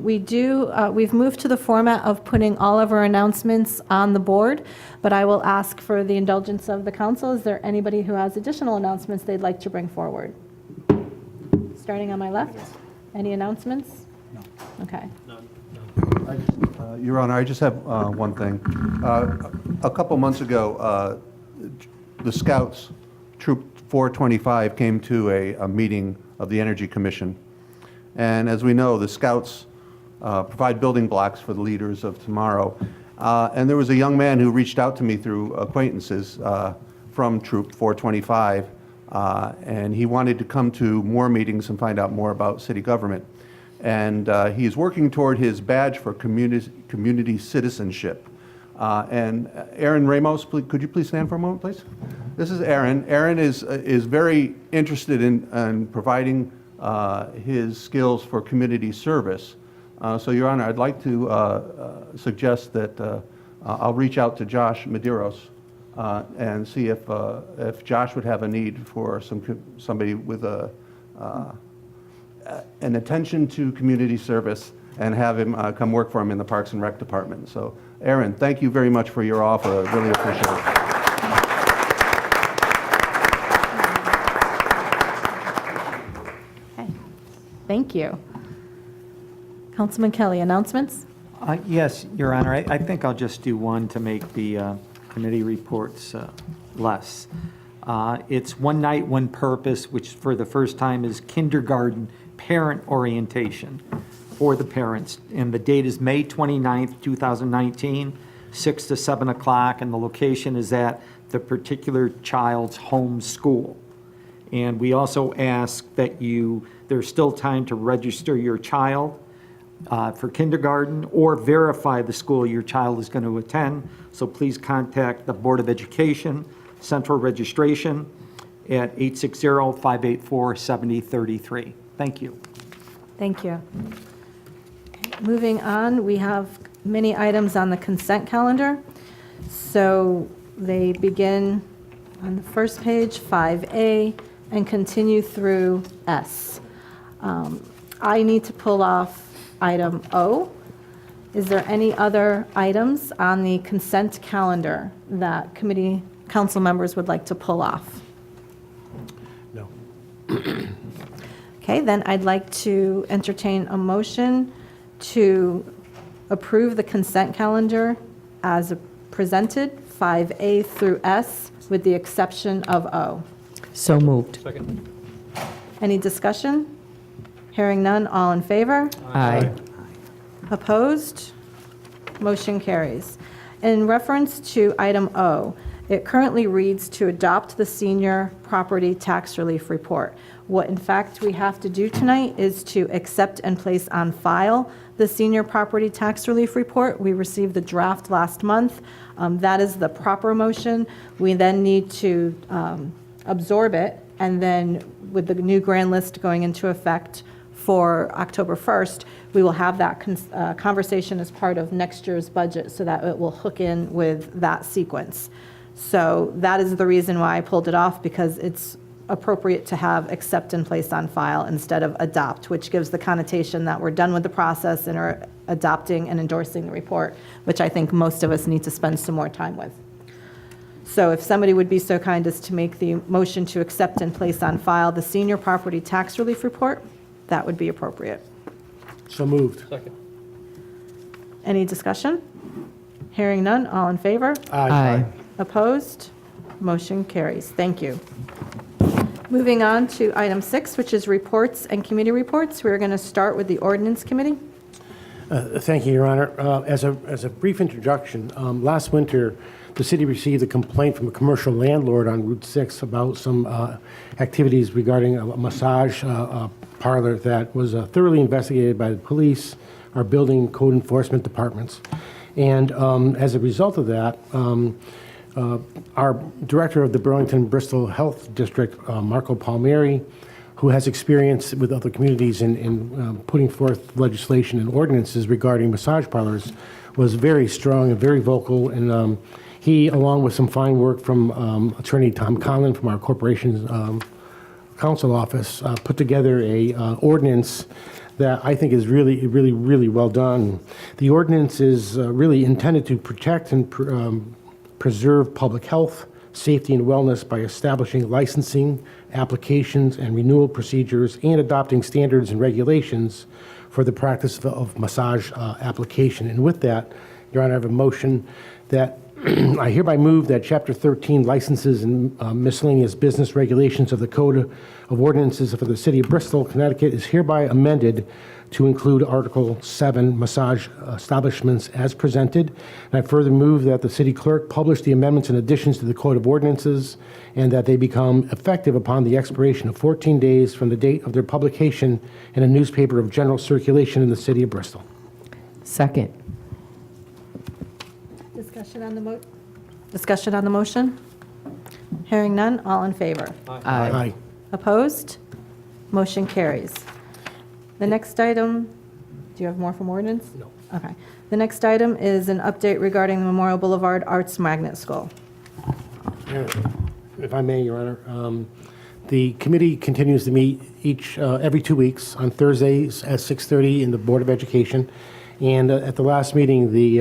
we've moved to the format of putting all of our announcements on the board, but I will ask for the indulgence of the council. Is there anybody who has additional announcements they'd like to bring forward? Starting on my left, any announcements? No. Okay. Your Honor, I just have one thing. A couple months ago, the Scouts, Troop 425, came to a meeting of the Energy Commission. And as we know, the Scouts provide building blocks for the leaders of tomorrow. And there was a young man who reached out to me through acquaintances from Troop 425, and he wanted to come to more meetings and find out more about city government. And he's working toward his badge for community citizenship. And Aaron Ramos, could you please stand for a moment, please? This is Aaron. Aaron is very interested in providing his skills for community service. So, Your Honor, I'd like to suggest that I'll reach out to Josh Medeiros and see if Josh would have a need for somebody with an attention to community service, and have him come work for him in the Parks and Rec Department. So, Aaron, thank you very much for your offer. I really appreciate it. Okay, thank you. Councilman Kelly, announcements? Yes, Your Honor, I think I'll just do one to make the committee reports less. It's One Night, One Purpose, which for the first time is kindergarten parent orientation for the parents. And the date is May 29th, 2019, 6 to 7 o'clock, and the location is at the particular child's home school. And we also ask that there's still time to register your child for kindergarten or verify the school your child is going to attend. So please contact the Board of Education, Central Registration at 860-584-7033. Thank you. Thank you. Moving on, we have many items on the consent calendar. So they begin on the first page, 5A, and continue through S. I need to pull off item O. Is there any other items on the consent calendar that committee council members would like to pull off? No. Okay, then I'd like to entertain a motion to approve the consent calendar as presented, 5A through S, with the exception of O. So moved. Second. Any discussion? Hearing none, all in favor? Aye. Opposed? Motion carries. In reference to item O, it currently reads to adopt the senior property tax relief report. What in fact we have to do tonight is to accept and place on file the senior property tax relief report. We received the draft last month. That is the proper motion. We then need to absorb it, and then with the new grand list going into effect for October 1st, we will have that conversation as part of next year's budget so that it will hook in with that sequence. So that is the reason why I pulled it off, because it's appropriate to have accept and place on file instead of adopt, which gives the connotation that we're done with the process and are adopting and endorsing the report, which I think most of us need to spend some more time with. So if somebody would be so kind as to make the motion to accept and place on file the senior property tax relief report, that would be appropriate. So moved. Second. Any discussion? Hearing none, all in favor? Aye. Opposed? Motion carries. Thank you. Moving on to item 6, which is reports and committee reports. We're going to start with the ordinance committee. Thank you, Your Honor. As a brief introduction, last winter, the city received a complaint from a commercial landlord on Route 6 about some activities regarding a massage parlor that was thoroughly investigated by the police, our building code enforcement departments. And as a result of that, our director of the Burlington-Bristol Health District, Marco Palmieri, who has experience with other communities in putting forth legislation and ordinances regarding massage parlors, was very strong and very vocal. And he, along with some fine work from Attorney Tom Conlon from our corporation's counsel office, put together a ordinance that I think is really, really, really well done. The ordinance is really intended to protect and preserve public health, safety, and wellness by establishing licensing, applications, and renewal procedures, and adopting standards and regulations for the practice of massage application. And with that, Your Honor, I have a motion that I hereby move that Chapter 13, Licenses and Miscellaneous Business Regulations of the Code of Ordinances for the City of Bristol, Connecticut, is hereby amended to include Article 7, Massage Establishments, as presented. And I further move that the city clerk publish the amendments and additions to the Code of Ordinances, and that they become effective upon the expiration of 14 days from the date of their publication in a newspaper of general circulation in the City of Bristol. Second. Discussion on the motion? Hearing none, all in favor? Aye. Opposed? Motion carries. The next item, do you have more from ordinance? No. Okay. The next item is an update regarding the Memorial Boulevard Arts Magnet School. If I may, Your Honor, the committee continues to meet every 2 weeks on Thursdays at 6:30 in the Board of Education. And at the last meeting, the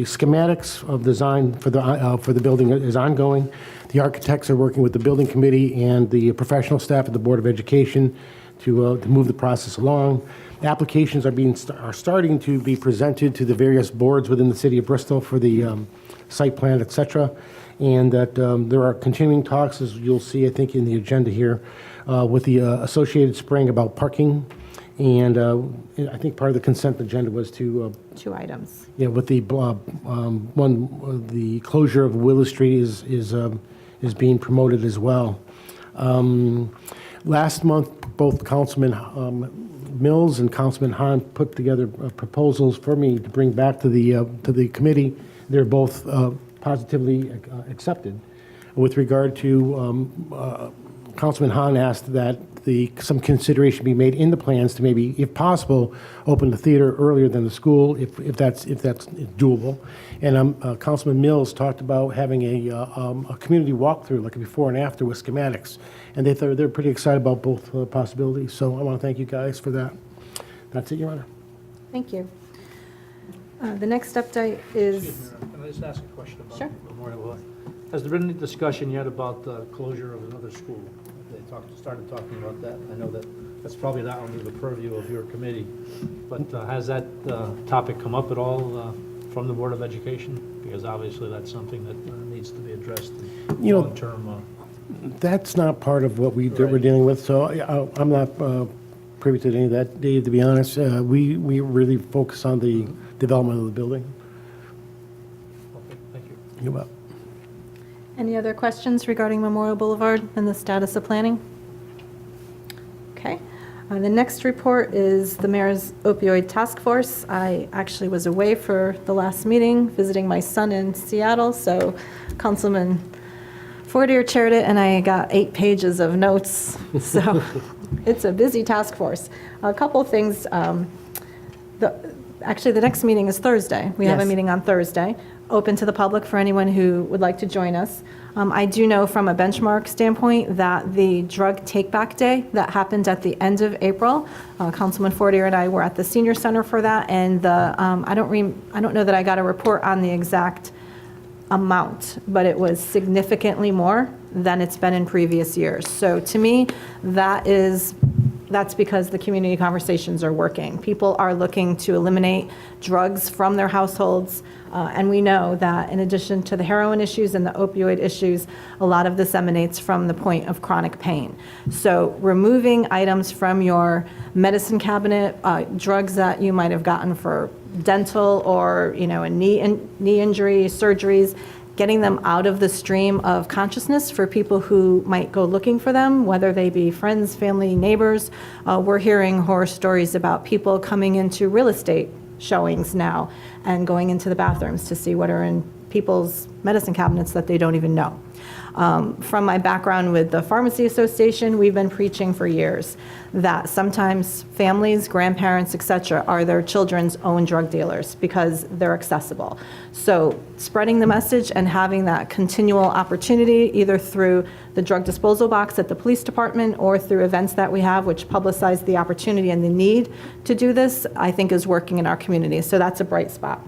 schematics of design for the building is ongoing. The architects are working with the building committee and the professional staff at the Board of Education to move the process along. Applications are starting to be presented to the various boards within the city of Bristol for the site plan, et cetera. And that there are continuing talks, as you'll see, I think, in the agenda here, with the Associated Spring about parking. And I think part of the consent agenda was to 2 items. yeah, with the the closure of Willis Street is being promoted as well. Last month, both Councilman Mills and Councilman Hahn put together proposals for me to bring back to the committee. They're both positively accepted. With regard to Councilman Hahn asked that some consideration be made in the plans to maybe, if possible, open the theater earlier than the school, if that's doable. And Councilman Mills talked about having a community walkthrough, like a before and after with schematics. And they're pretty excited about both possibilities. So I want to thank you guys for that. That's it, Your Honor. Thank you. The next update is... Excuse me, can I just ask a question about Sure. Memorial Hall? Has there been any discussion yet about the closure of another school? They started talking about that. I know that's probably not under the purview of your committee, but has that topic come up at all from the Board of Education? Because obviously that's something that needs to be addressed in long-term. That's not part of what we're dealing with, so I'm not privy to any of that, Dave, to be honest. We really focus on the development of the building. Okay, thank you. You're welcome. Any other questions regarding Memorial Boulevard and the status of planning? Okay. The next report is the Mayor's Opioid Task Force. I actually was away for the last meeting, visiting my son in Seattle, so Councilman Fortier chaired it, and I got 8 pages of notes, so it's a busy task force. A couple of things. Actually, the next meeting is Thursday. We have a Yes. meeting on Thursday, open to the public for anyone who would like to join us. I do know from a benchmark standpoint that the drug take-back day that happened at the end of April, Councilman Fortier and I were at the senior center for that, and I don't know that I got a report on the exact amount, but it was significantly more than it's been in previous years. So to me, that's because the community conversations are working. People are looking to eliminate drugs from their households, and we know that in addition to the heroin issues and the opioid issues, a lot of this emanates from the point of chronic pain. So removing items from your medicine cabinet, drugs that you might have gotten for dental or a knee injury, surgeries, getting them out of the stream of consciousness for people who might go looking for them, whether they be friends, family, neighbors. We're hearing horror stories about people coming into real estate showings now and going into the bathrooms to see what are in people's medicine cabinets that they don't even know. From my background with the Pharmacy Association, we've been preaching for years that sometimes families, grandparents, et cetera, are their children's own drug dealers because they're accessible. So spreading the message and having that continual opportunity, either through the drug disposal box at the police department or through events that we have which publicize the opportunity and the need to do this, I think is working in our community. So that's a bright spot.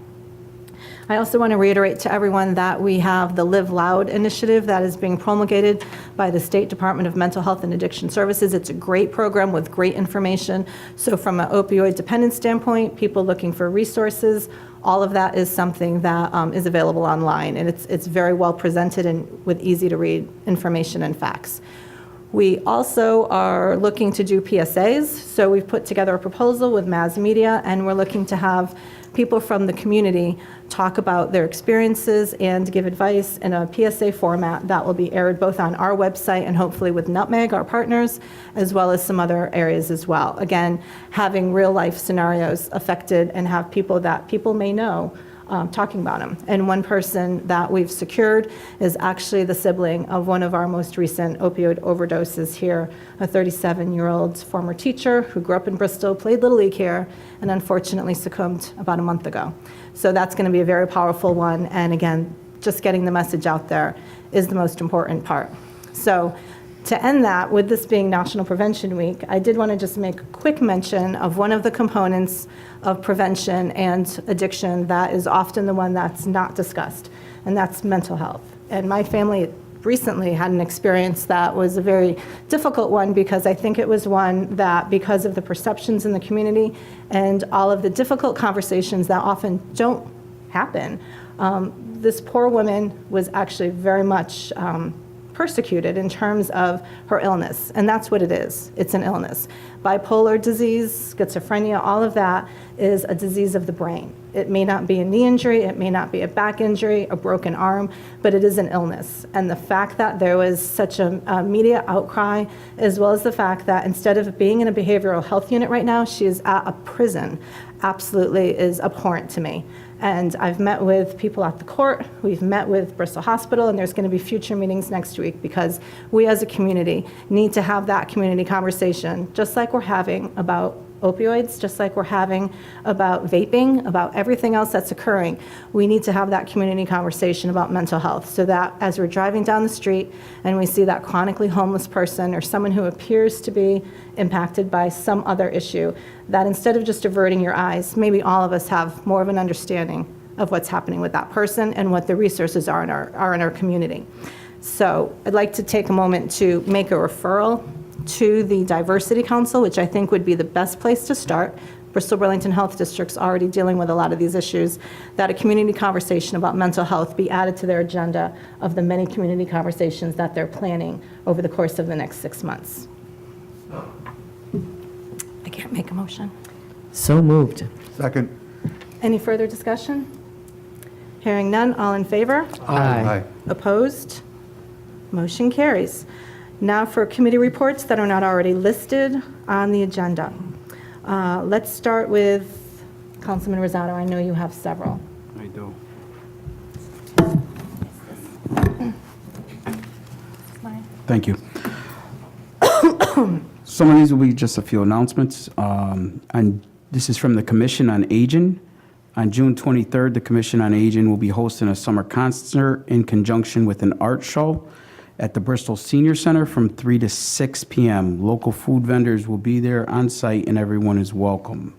I also want to reiterate to everyone that we have the Live Loud initiative that is being promulgated by the State Department of Mental Health and Addiction Services. It's a great program with great information. So from an opioid dependence standpoint, people looking for resources, all of that is something that is available online, and it's very well presented and with easy to read information and facts. We also are looking to do PSAs, so we've put together a proposal with Mass Media, and we're looking to have people from the community talk about their experiences and give advice in a PSA format that will be aired both on our website and hopefully with Nutmeg, our partners, as well as some other areas as well. Again, having real life scenarios affected and have people that people may know talking about them. And one person that we've secured is actually the sibling of one of our most recent opioid overdoses here, a 37-year-old former teacher who grew up in Bristol, played Little League here, and unfortunately succumbed about a month ago. So that's going to be a very powerful one. And again, just getting the message out there is the most important part. So to end that, with this being National Prevention Week, I did want to just make a quick mention of one of the components of prevention and addiction that is often the one that's not discussed, and that's mental health. And my family recently had an experience that was a very difficult one because I think it was one that, because of the perceptions in the community and all of the difficult conversations that often don't happen, this poor woman was actually very much persecuted in terms of her illness, and that's what it is. It's an illness. Bipolar disease, schizophrenia, all of that is a disease of the brain. It may not be a knee injury, it may not be a back injury, a broken arm, but it is an illness. And the fact that there was such a media outcry, as well as the fact that instead of being in a behavioral health unit right now, she is at a prison, absolutely is abhorrent to me. And I've met with people at the court, we've met with Bristol Hospital, and there's going to be future meetings next week because we as a community need to have that community conversation, just like we're having about opioids, just like we're having about vaping, about everything else that's occurring. We need to have that community conversation about mental health so that as we're driving down the street and we see that chronically homeless person or someone who appears to be impacted by some other issue, that instead of just averting your eyes, maybe all of us have more of an understanding of what's happening with that person and what the resources are in our community. So I'd like to take a moment to make a referral to the Diversity Council, which I think would be the best place to start. Bristol-Burlington Health District's already dealing with a lot of these issues, that a community conversation about mental health be added to their agenda of the many community conversations that they're planning over the course of the next 6 months. I can't make a motion. So moved. Second. Any further discussion? Hearing none, all in favor? Aye. Opposed? Motion carries. Now for committee reports that are not already listed on the agenda. Let's start with Councilman Rosado. I know you have several. I do. Thank you. Some of these will be just a few announcements. And this is from the Commission on Aging. On June 23rd, the Commission on Aging will be hosting a summer concert in conjunction with an art show at the Bristol Senior Center from 3 to 6 p.m. Local food vendors will be there on site and everyone is welcome.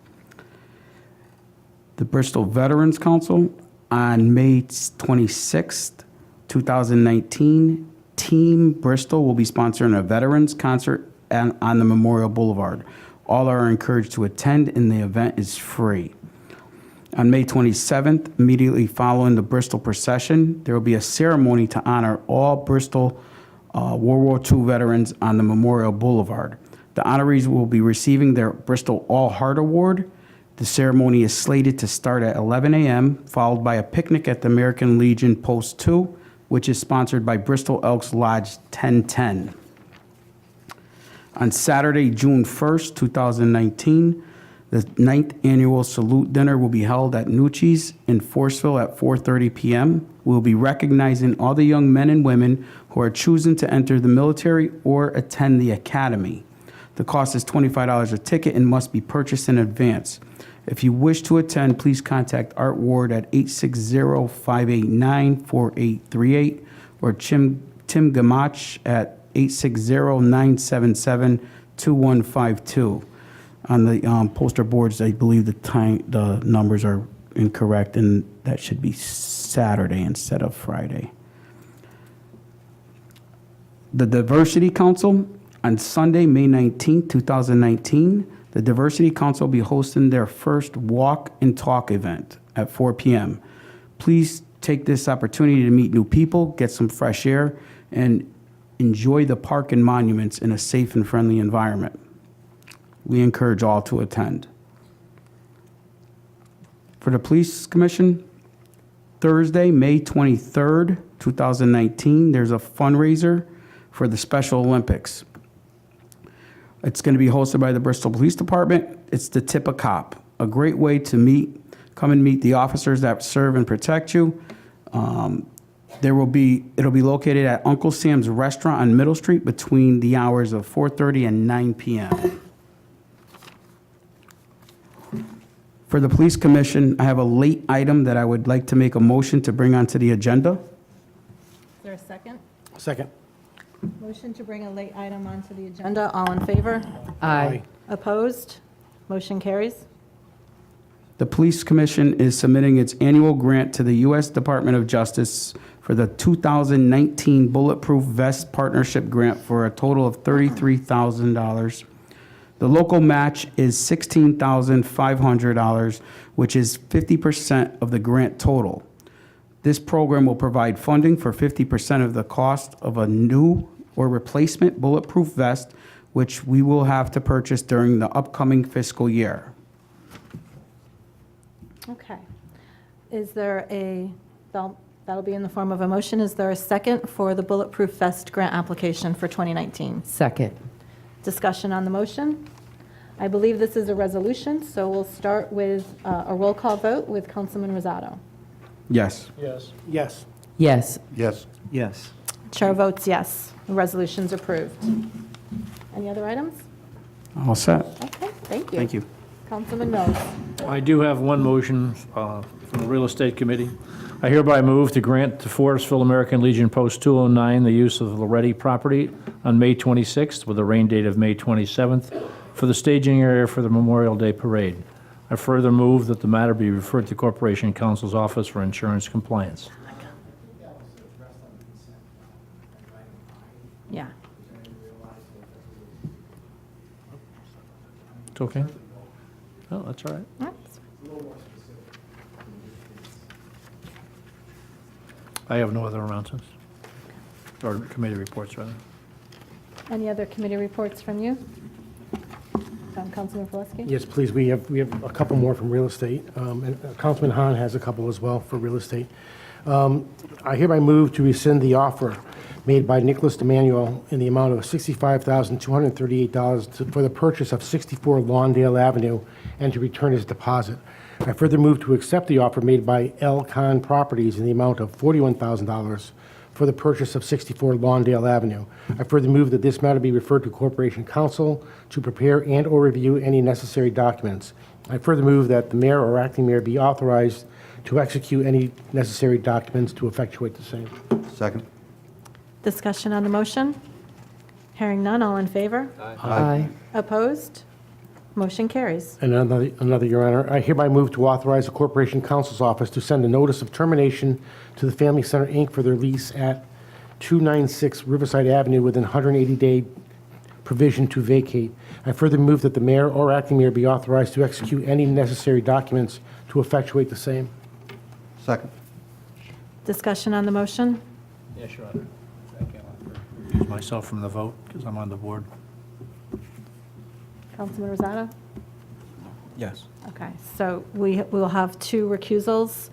The Bristol Veterans Council on May 26th, 2019, Team Bristol will be sponsoring a veterans concert on the Memorial Boulevard. All are encouraged to attend and the event is free. On May 27th, immediately following the Bristol procession, there will be a ceremony to honor all Bristol World War II veterans on the Memorial Boulevard. The honorees will be receiving their Bristol All Heart Award. The ceremony is slated to start at 11 a.m., followed by a picnic at the American Legion Post 2, which is sponsored by Bristol Elks Lodge 1010. On Saturday, June 1st, 2019, the 9th annual salute dinner will be held at Nucci's in Forestville at 4:30 p.m. We'll be recognizing all the young men and women who are choosing to enter the military or attend the academy. The cost is $25 a ticket and must be purchased in advance. If you wish to attend, please contact Art Ward at 860-589-4838 or Tim Gamach at 860-977-2152. On the poster boards, I believe the numbers are incorrect, and that should be Saturday instead of Friday. The Diversity Council, on Sunday, May 19, 2019, the Diversity Council will be hosting their first walk and talk event at 4 p.m. Please take this opportunity to meet new people, get some fresh air, and enjoy the park and monuments in a safe and friendly environment. We encourage all to attend. For the Police Commission, Thursday, May 23rd, 2019, there's a fundraiser for the Special Olympics. It's going to be hosted by the Bristol Police Department. It's the Tip a Cop, a great way to come and meet the officers that serve and protect you. It'll be located at Uncle Sam's Restaurant on Middle Street between the hours of 4:30 and 9 p.m. For the Police Commission, I have a late item that I would like to make a motion to bring onto the agenda. Is there a second? Second. Motion to bring a late item onto the agenda. All in favor? Aye. Opposed? Motion carries. The Police Commission is submitting its annual grant to the U.S. Department of Justice for the 2019 Bulletproof Vest Partnership Grant for a total of $33,000. The local match is $16,500, which is 50% of the grant total. This program will provide funding for 50% of the cost of a new or replacement bulletproof vest, which we will have to purchase during the upcoming fiscal year. Okay. Is there that'll be in the form of a motion. Is there a second for the Bulletproof Vest grant application for 2019? Second. Discussion on the motion? I believe this is a resolution, so we'll start with a roll call vote with Councilman Rosado. Yes. Yes. Yes. Yes. Yes. Yes. Chair votes yes. The resolution's approved. Any other items? All set. Okay, thank you. Thank you. Councilman Mills. I do have one motion from the Real Estate Committee. I hereby move to grant to Forestville American Legion Post 209 the use of the Loretti property on May 26th with a rain date of May 27th for the staging area for the Memorial Day Parade. I further move that the matter be referred to Corporation Counsel's Office for Insurance Compliance. Yeah. It's okay? Oh, that's all right. I have no other announcements, or committee reports, rather. Any other committee reports from you? Councilman Proleski? Yes, please. We have a couple more from real estate. And Councilman Hahn has a couple as well for real estate. I hereby move to rescind the offer made by Nicholas DeManuel in the amount of $65,238 for the purchase of 64 Lawndale Avenue and to return his deposit. I further move to accept the offer made by L. Khan Properties in the amount of $41,000 for the purchase of 64 Lawndale Avenue. I further move that this matter be referred to Corporation Counsel to prepare and/or review any necessary documents. I further move that the mayor or acting mayor be authorized to execute any necessary documents to effectuate the same. Second. Discussion on the motion? Hearing none, all in favor? Aye. Opposed? Motion carries. And another, Your Honor, I hereby move to authorize the Corporation Counsel's Office to send a notice of termination to the Family Center, Inc. for their lease at 296 Riverside Avenue within 180-day provision to vacate. I further move that the mayor or acting mayor be authorized to execute any necessary documents to effectuate the same. Second. Discussion on the motion? Yes, Your Honor. I can't recuse myself from the vote because I'm on the board. Councilman Rosado? Yes. Okay, so we will have two recusals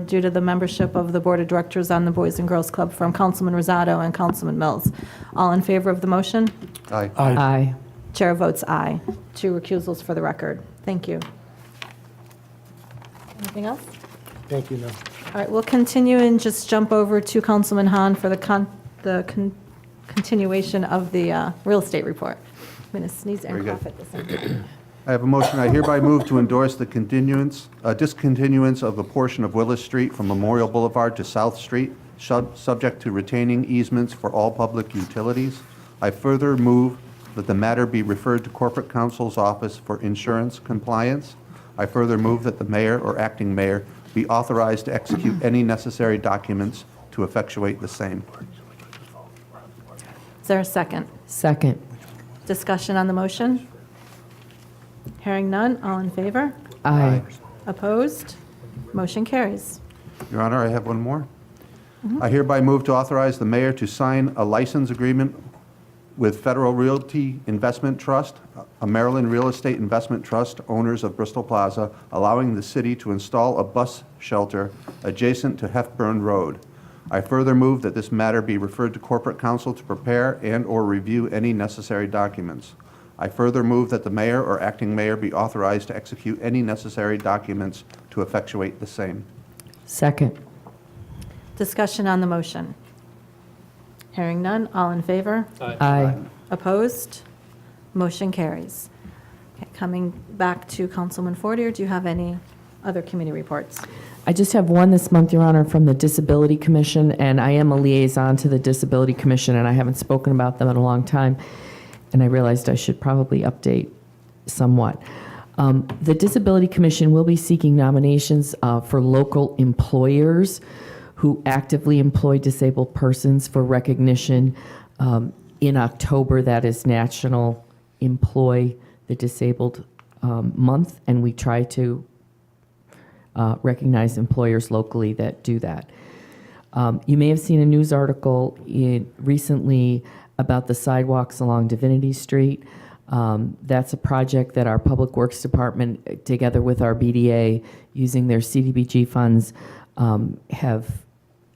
due to the membership of the Board of Directors on the Boys and Girls Club from Councilman Rosado and Councilman Mills. All in favor of the motion? Aye. Aye. Chair votes aye. Two recusals for the record. Thank you. Anything else? Thank you, no. All right, we'll continue and just jump over to Councilman Hahn for the continuation of the real estate report. I'm going to sneeze and Very good. cough at the same time. I have a motion. I hereby move to endorse the discontinuance of a portion of Willis Street from Memorial Boulevard to South Street, subject to retaining easements for all public utilities. I further move that the matter be referred to Corporate Counsel's Office for Insurance Compliance. I further move that the mayor or acting mayor be authorized to execute any necessary documents to effectuate the same. Is there a second? Second. Discussion on the motion? Hearing none, all in favor? Aye. Opposed? Motion carries. Your Honor, I have one more. I hereby move to authorize the mayor to sign a license agreement with Federal Realty Investment Trust, a Maryland real estate investment trust, owners of Bristol Plaza, allowing the city to install a bus shelter adjacent to Hepburn Road. I further move that this matter be referred to Corporate Counsel to prepare and/or review any necessary documents. I further move that the mayor or acting mayor be authorized to execute any necessary documents to effectuate the same. Second. Discussion on the motion? Hearing none, all in favor? Aye. Opposed? Motion carries. Okay, coming back to Councilman Fortier, do you have any other committee reports? I just have one this month, Your Honor, from the Disability Commission, and I am a liaison to the Disability Commission, and I haven't spoken about them in a long time, and I realized I should probably update somewhat. The Disability Commission will be seeking nominations for local employers who actively employ disabled persons for recognition. In October, that is National Employ the Disabled Month, and we try to recognize employers locally that do that. You may have seen a news article recently about the sidewalks along Divinity Street. That's a project that our Public Works Department, together with our BDA, using their CDBG funds, have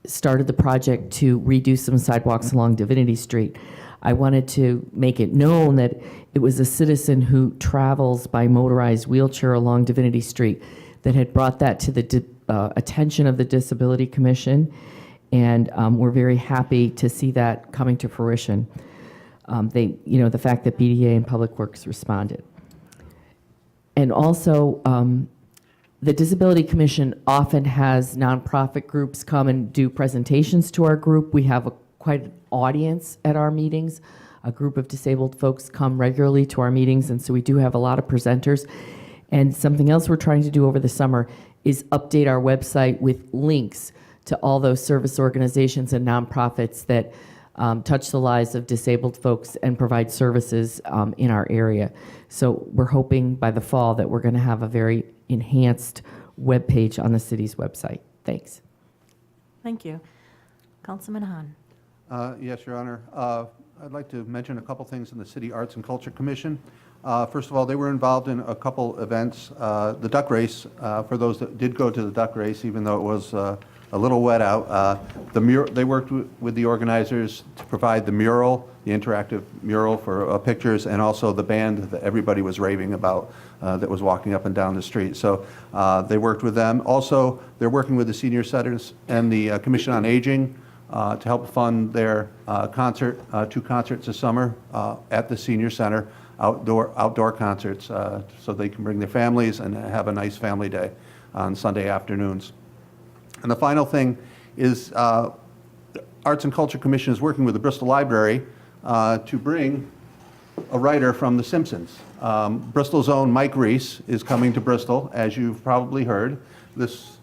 started the project to redo some sidewalks along Divinity Street. I wanted to make it known that it was a citizen who travels by motorized wheelchair along Divinity Street that had brought that to the attention of the Disability Commission, and we're very happy to see that coming to fruition. The fact that BDA and Public Works responded. And also, the Disability Commission often has nonprofit groups come and do presentations to our group. We have quite an audience at our meetings. A group of disabled folks come regularly to our meetings, and so we do have a lot of presenters. And something else we're trying to do over the summer is update our website with links to all those service organizations and nonprofits that touch the lives of disabled folks and provide services in our area. So we're hoping by the fall that we're going to have a very enhanced webpage on the city's website. Thanks. Thank you. Councilman Hahn. Yes, Your Honor. I'd like to mention a couple things in the City Arts and Culture Commission. First of all, they were involved in a couple events. The duck race, for those that did go to the duck race, even though it was a little wet out, they worked with the organizers to provide the mural, the interactive mural for pictures, and also the band that everybody was raving about that was walking up and down the street. So they worked with them. Also, they're working with the senior centers and the Commission on Aging to help fund their two concerts this summer at the senior center, outdoor concerts, so they can bring their families and have a nice family day on Sunday afternoons. And the final thing is Arts and Culture Commission is working with the Bristol Library to bring a writer from The Simpsons. Bristol's own Mike Reese is coming to Bristol, as you've probably heard. This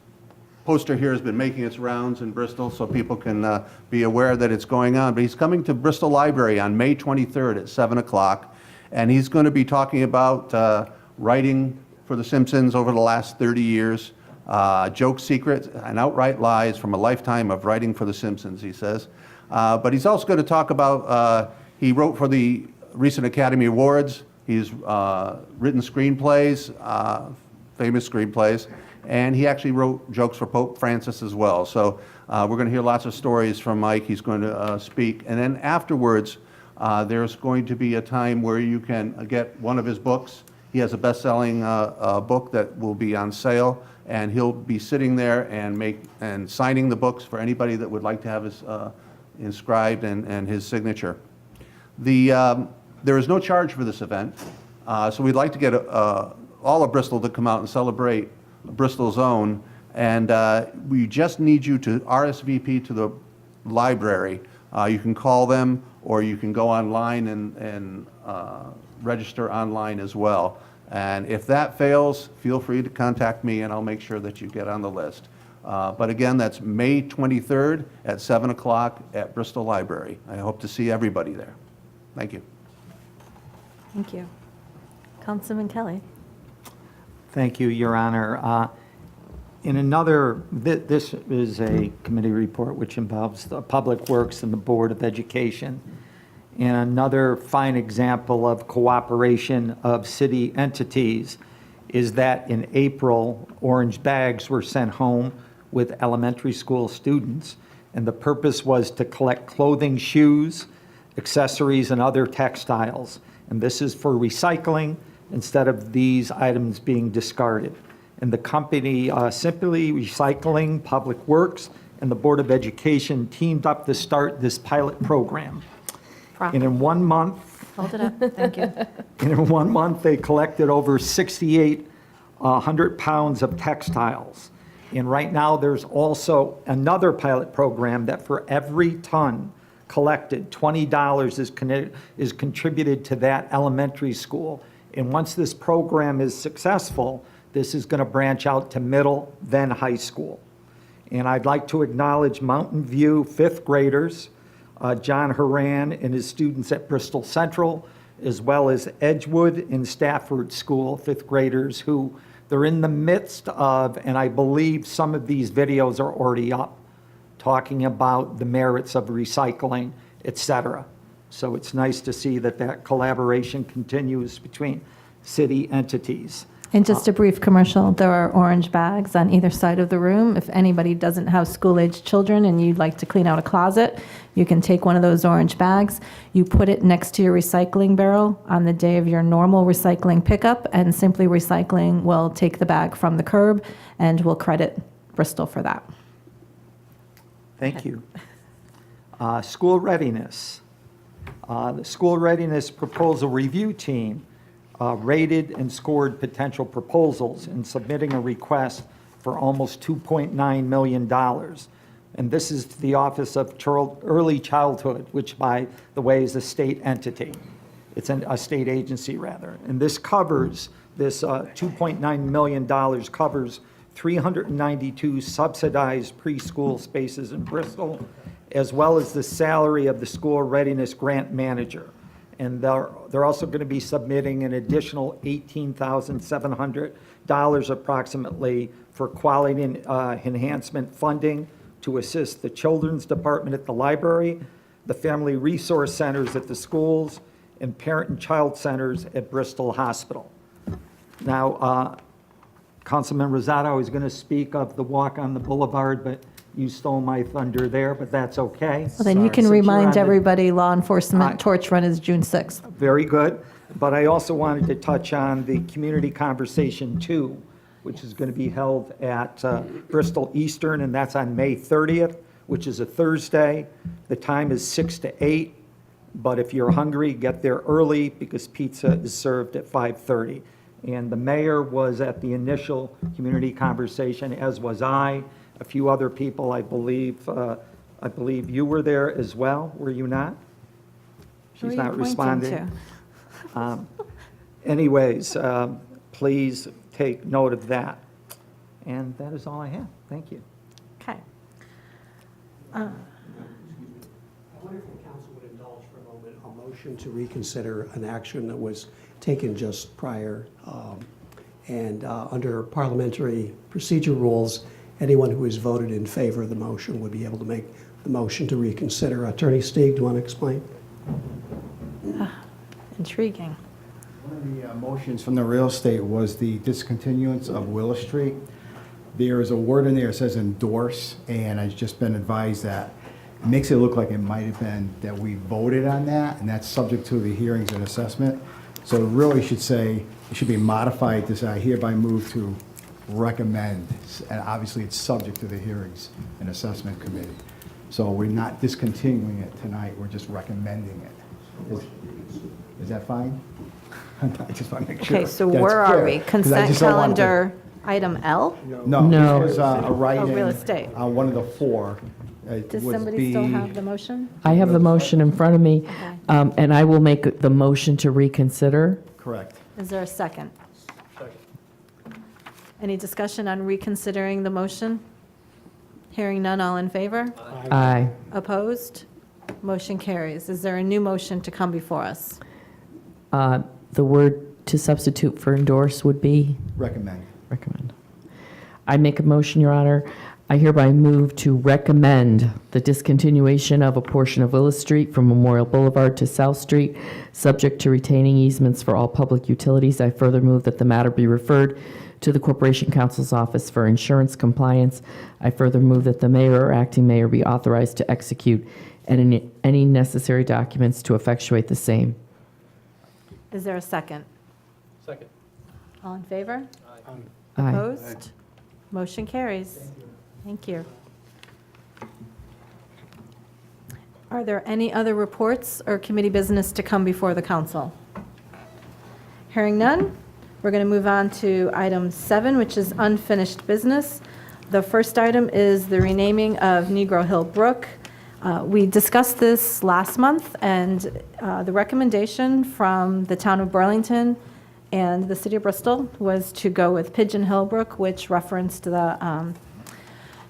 poster here has been making its rounds in Bristol so people can be aware that it's going on. But he's coming to Bristol Library on May 23rd at 7 o'clock, and he's going to be talking about writing for The Simpsons over the last 30 years, joke secrets and outright lies from a lifetime of writing for The Simpsons, he says. But he's also going to talk about, he wrote for the recent Academy Awards. He's written screenplays, famous screenplays, and he actually wrote jokes for Pope Francis as well. So we're going to hear lots of stories from Mike. He's going to speak. And then afterwards, there's going to be a time where you can get one of his books. He has a best-selling book that will be on sale, and he'll be sitting there and signing the books for anybody that would like to have his inscribed and his signature. There is no charge for this event, so we'd like to get all of Bristol to come out and celebrate Bristol's own, and we just need you to RSVP to the library. You can call them, or you can go online and register online as well. And if that fails, feel free to contact me and I'll make sure that you get on the list. But again, that's May 23rd at 7 o'clock at Bristol Library. I hope to see everybody there. Thank you. Thank you. Councilman Kelly. Thank you, Your Honor. This is a committee report which involves the Public Works and the Board of Education. And another fine example of cooperation of city entities is that in April, orange bags were sent home with elementary school students, and the purpose was to collect clothing, shoes, accessories, and other textiles. And this is for recycling instead of these items being discarded. And the company Simply Recycling, Public Works, and the Board of Education teamed up to start this pilot program. And in 1 month, Hold it up. Thank you. and in 1 month, they collected over 6,800 pounds of textiles. And right now, there's also another pilot program that for every ton collected, $20 is contributed to that elementary school. And once this program is successful, this is going to branch out to middle, then high school. And I'd like to acknowledge Mountain View fifth graders, John Horan and his students at Bristol Central, as well as Edgewood and Stafford School fifth graders who they're in the midst of, and I believe some of these videos are already up, talking about the merits of recycling, etc. So it's nice to see that that collaboration continues between city entities. And just a brief commercial, there are orange bags on either side of the room. If anybody doesn't have school-aged children and you'd like to clean out a closet, you can take one of those orange bags, you put it next to your recycling barrel on the day of your normal recycling pickup, and Simply Recycling will take the bag from the curb and will credit Bristol for that. Thank you. School readiness. The school readiness proposal review team rated and scored potential proposals in submitting a request for almost $2.9 million. And this is to the Office of Early Childhood, which, by the way, is a state entity. It's a state agency, rather. And this covers, this $2.9 million covers 392 subsidized preschool spaces in Bristol, as well as the salary of the school readiness grant manager. And they're also going to be submitting an additional $18,700 approximately for quality enhancement funding to assist the children's department at the library, the family resource centers at the schools, and parent and child centers at Bristol Hospital. Now, Councilman Rosado is going to speak of the walk on the boulevard, but you stole my thunder there, but that's okay. Well, then you can remind everybody, law enforcement torch run is June 6th. Very good. But I also wanted to touch on the Community Conversation 2, which is going to be held at Bristol Eastern, and that's on May 30th, which is a Thursday. The time is 6 to 8, but if you're hungry, get there early because pizza is served at 5:30. And the mayor was at the initial community conversation, as was I. A few other people, I believe you were there as well, were you not? She's not responding. Anyways, please take note of that. And that is all I have. Thank you. Okay. I wonder if the council would indulge for a moment a motion to reconsider an action that was taken just prior. Under parliamentary procedure rules, anyone who has voted in favor of the motion would be able to make the motion to reconsider. Attorney Steig, do you want to explain? Intriguing. One of the motions from the real estate was the discontinuance of Willow Street. There is a word in there that says endorse, and I've just been advised that it makes it look like it might have been that we voted on that, and that's subject to the hearings and assessment. So it really should say, it should be modified to say, I hereby move to recommend, and obviously it's subject to the hearings and assessment committee. So we're not discontinuing it tonight, we're just recommending it. Is that fine? I just want to make sure. Okay, so that's where are clear, we? 'cause I Consent just don't want to- calendar, item L? No, there's a write-in. Oh, real estate. On one of the four. It Does was somebody B. still have the motion? I have the motion in front of me, and I will make the motion to reconsider. Correct. Is there a second? Any discussion on reconsidering the motion? Hearing none, all in favor? Aye. Opposed? Motion carries. Is there a new motion to come before us? The word to substitute for endorse would be? Recommend. Recommend. I make a motion, Your Honor. I hereby move to recommend the discontinuation of a portion of Willis Street from Memorial Boulevard to South Street, subject to retaining easements for all public utilities. I further move that the matter be referred to the Corporation Counsel's Office for insurance compliance. I further move that the mayor or acting mayor be authorized to execute any necessary documents to effectuate the same. Is there a second? Second. All in favor? Aye. Opposed? Motion carries. Thank you. Are there any other reports or committee business to come before the council? Hearing none, we're going to move on to item 7, which is unfinished business. The first item is the renaming of Negro Hill Brook. We discussed this last month, and the recommendation from the town of Burlington and the city of Bristol was to go with Pigeon Hill Brook, which referenced the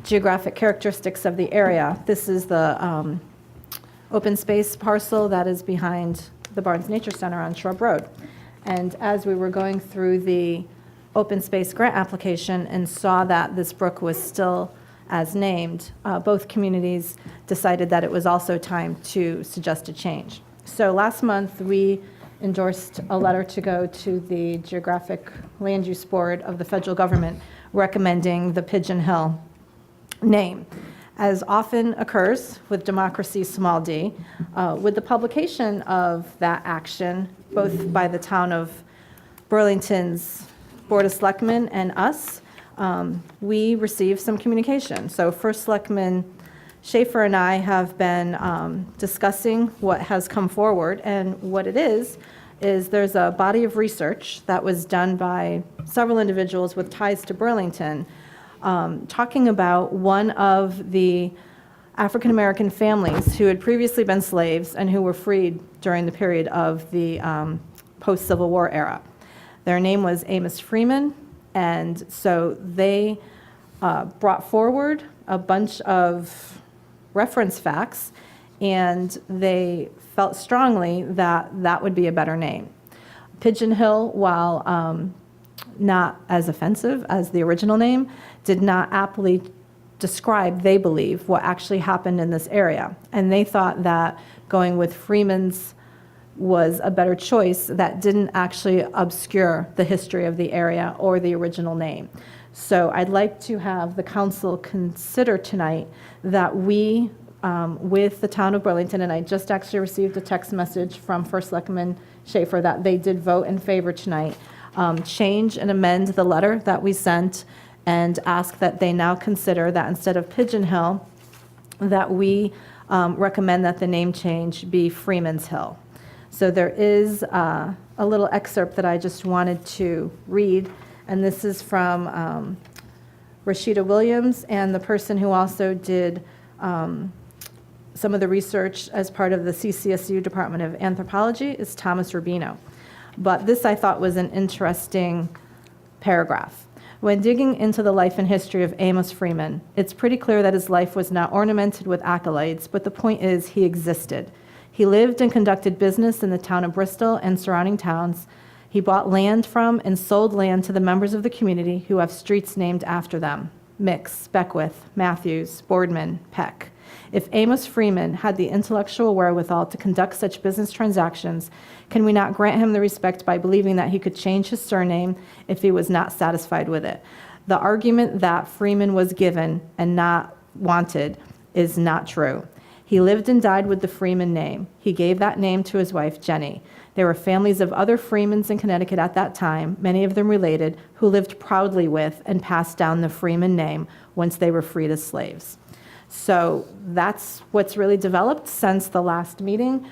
geographic characteristics of the area. This is the open space parcel that is behind the Barnes Nature Center on Shrub Road. And as we were going through the open space grant application and saw that this brook was still as named, both communities decided that it was also time to suggest a change. So last month, we endorsed a letter to go to the Geographic Land Use Board of the federal government recommending the Pigeon Hill name. As often occurs with democracy small d, with the publication of that action, both by the town of Burlington's Board of Selectmen and us, we received some communication. So First Selectman Schaefer and I have been discussing what has come forward, and what it is there's a body of research that was done by several individuals with ties to Burlington, talking about one of the African-American families who had previously been slaves and who were freed during the period of the post-Civil War era. Their name was Amos Freeman, and so they brought forward a bunch of reference facts, and they felt strongly that that would be a better name. Pigeon Hill, while not as offensive as the original name, did not aptly describe, they believe, what actually happened in this area. And they thought that going with Freeman's was a better choice that didn't actually obscure the history of the area or the original name. So I'd like to have the council consider tonight that we, with the town of Burlington, and I just actually received a text message from First Selectman Schaefer that they did vote in favor tonight, change and amend the letter that we sent and ask that they now consider that instead of Pigeon Hill, that we recommend that the name change be Freeman's Hill. So there is a little excerpt that I just wanted to read, and this is from Rashida Williams, and the person who also did some of the research as part of the CCSU Department of Anthropology is Thomas Rubino. But this I thought was an interesting paragraph. When digging into the life and history of Amos Freeman, it's pretty clear that his life was not ornamented with accolades, but the point is he existed. He lived and conducted business in the town of Bristol and surrounding towns. He bought land from and sold land to the members of the community who have streets named after them: Mix, Beckwith, Matthews, Boardman, Peck. If Amos Freeman had the intellectual wherewithal to conduct such business transactions, can we not grant him the respect by believing that he could change his surname if he was not satisfied with it? The argument that Freeman was given and not wanted is not true. He lived and died with the Freeman name. He gave that name to his wife, Jenny. There were families of other Freemans in Connecticut at that time, many of them related, who lived proudly with and passed down the Freeman name once they were freed as slaves. So that's what's really developed since the last meeting.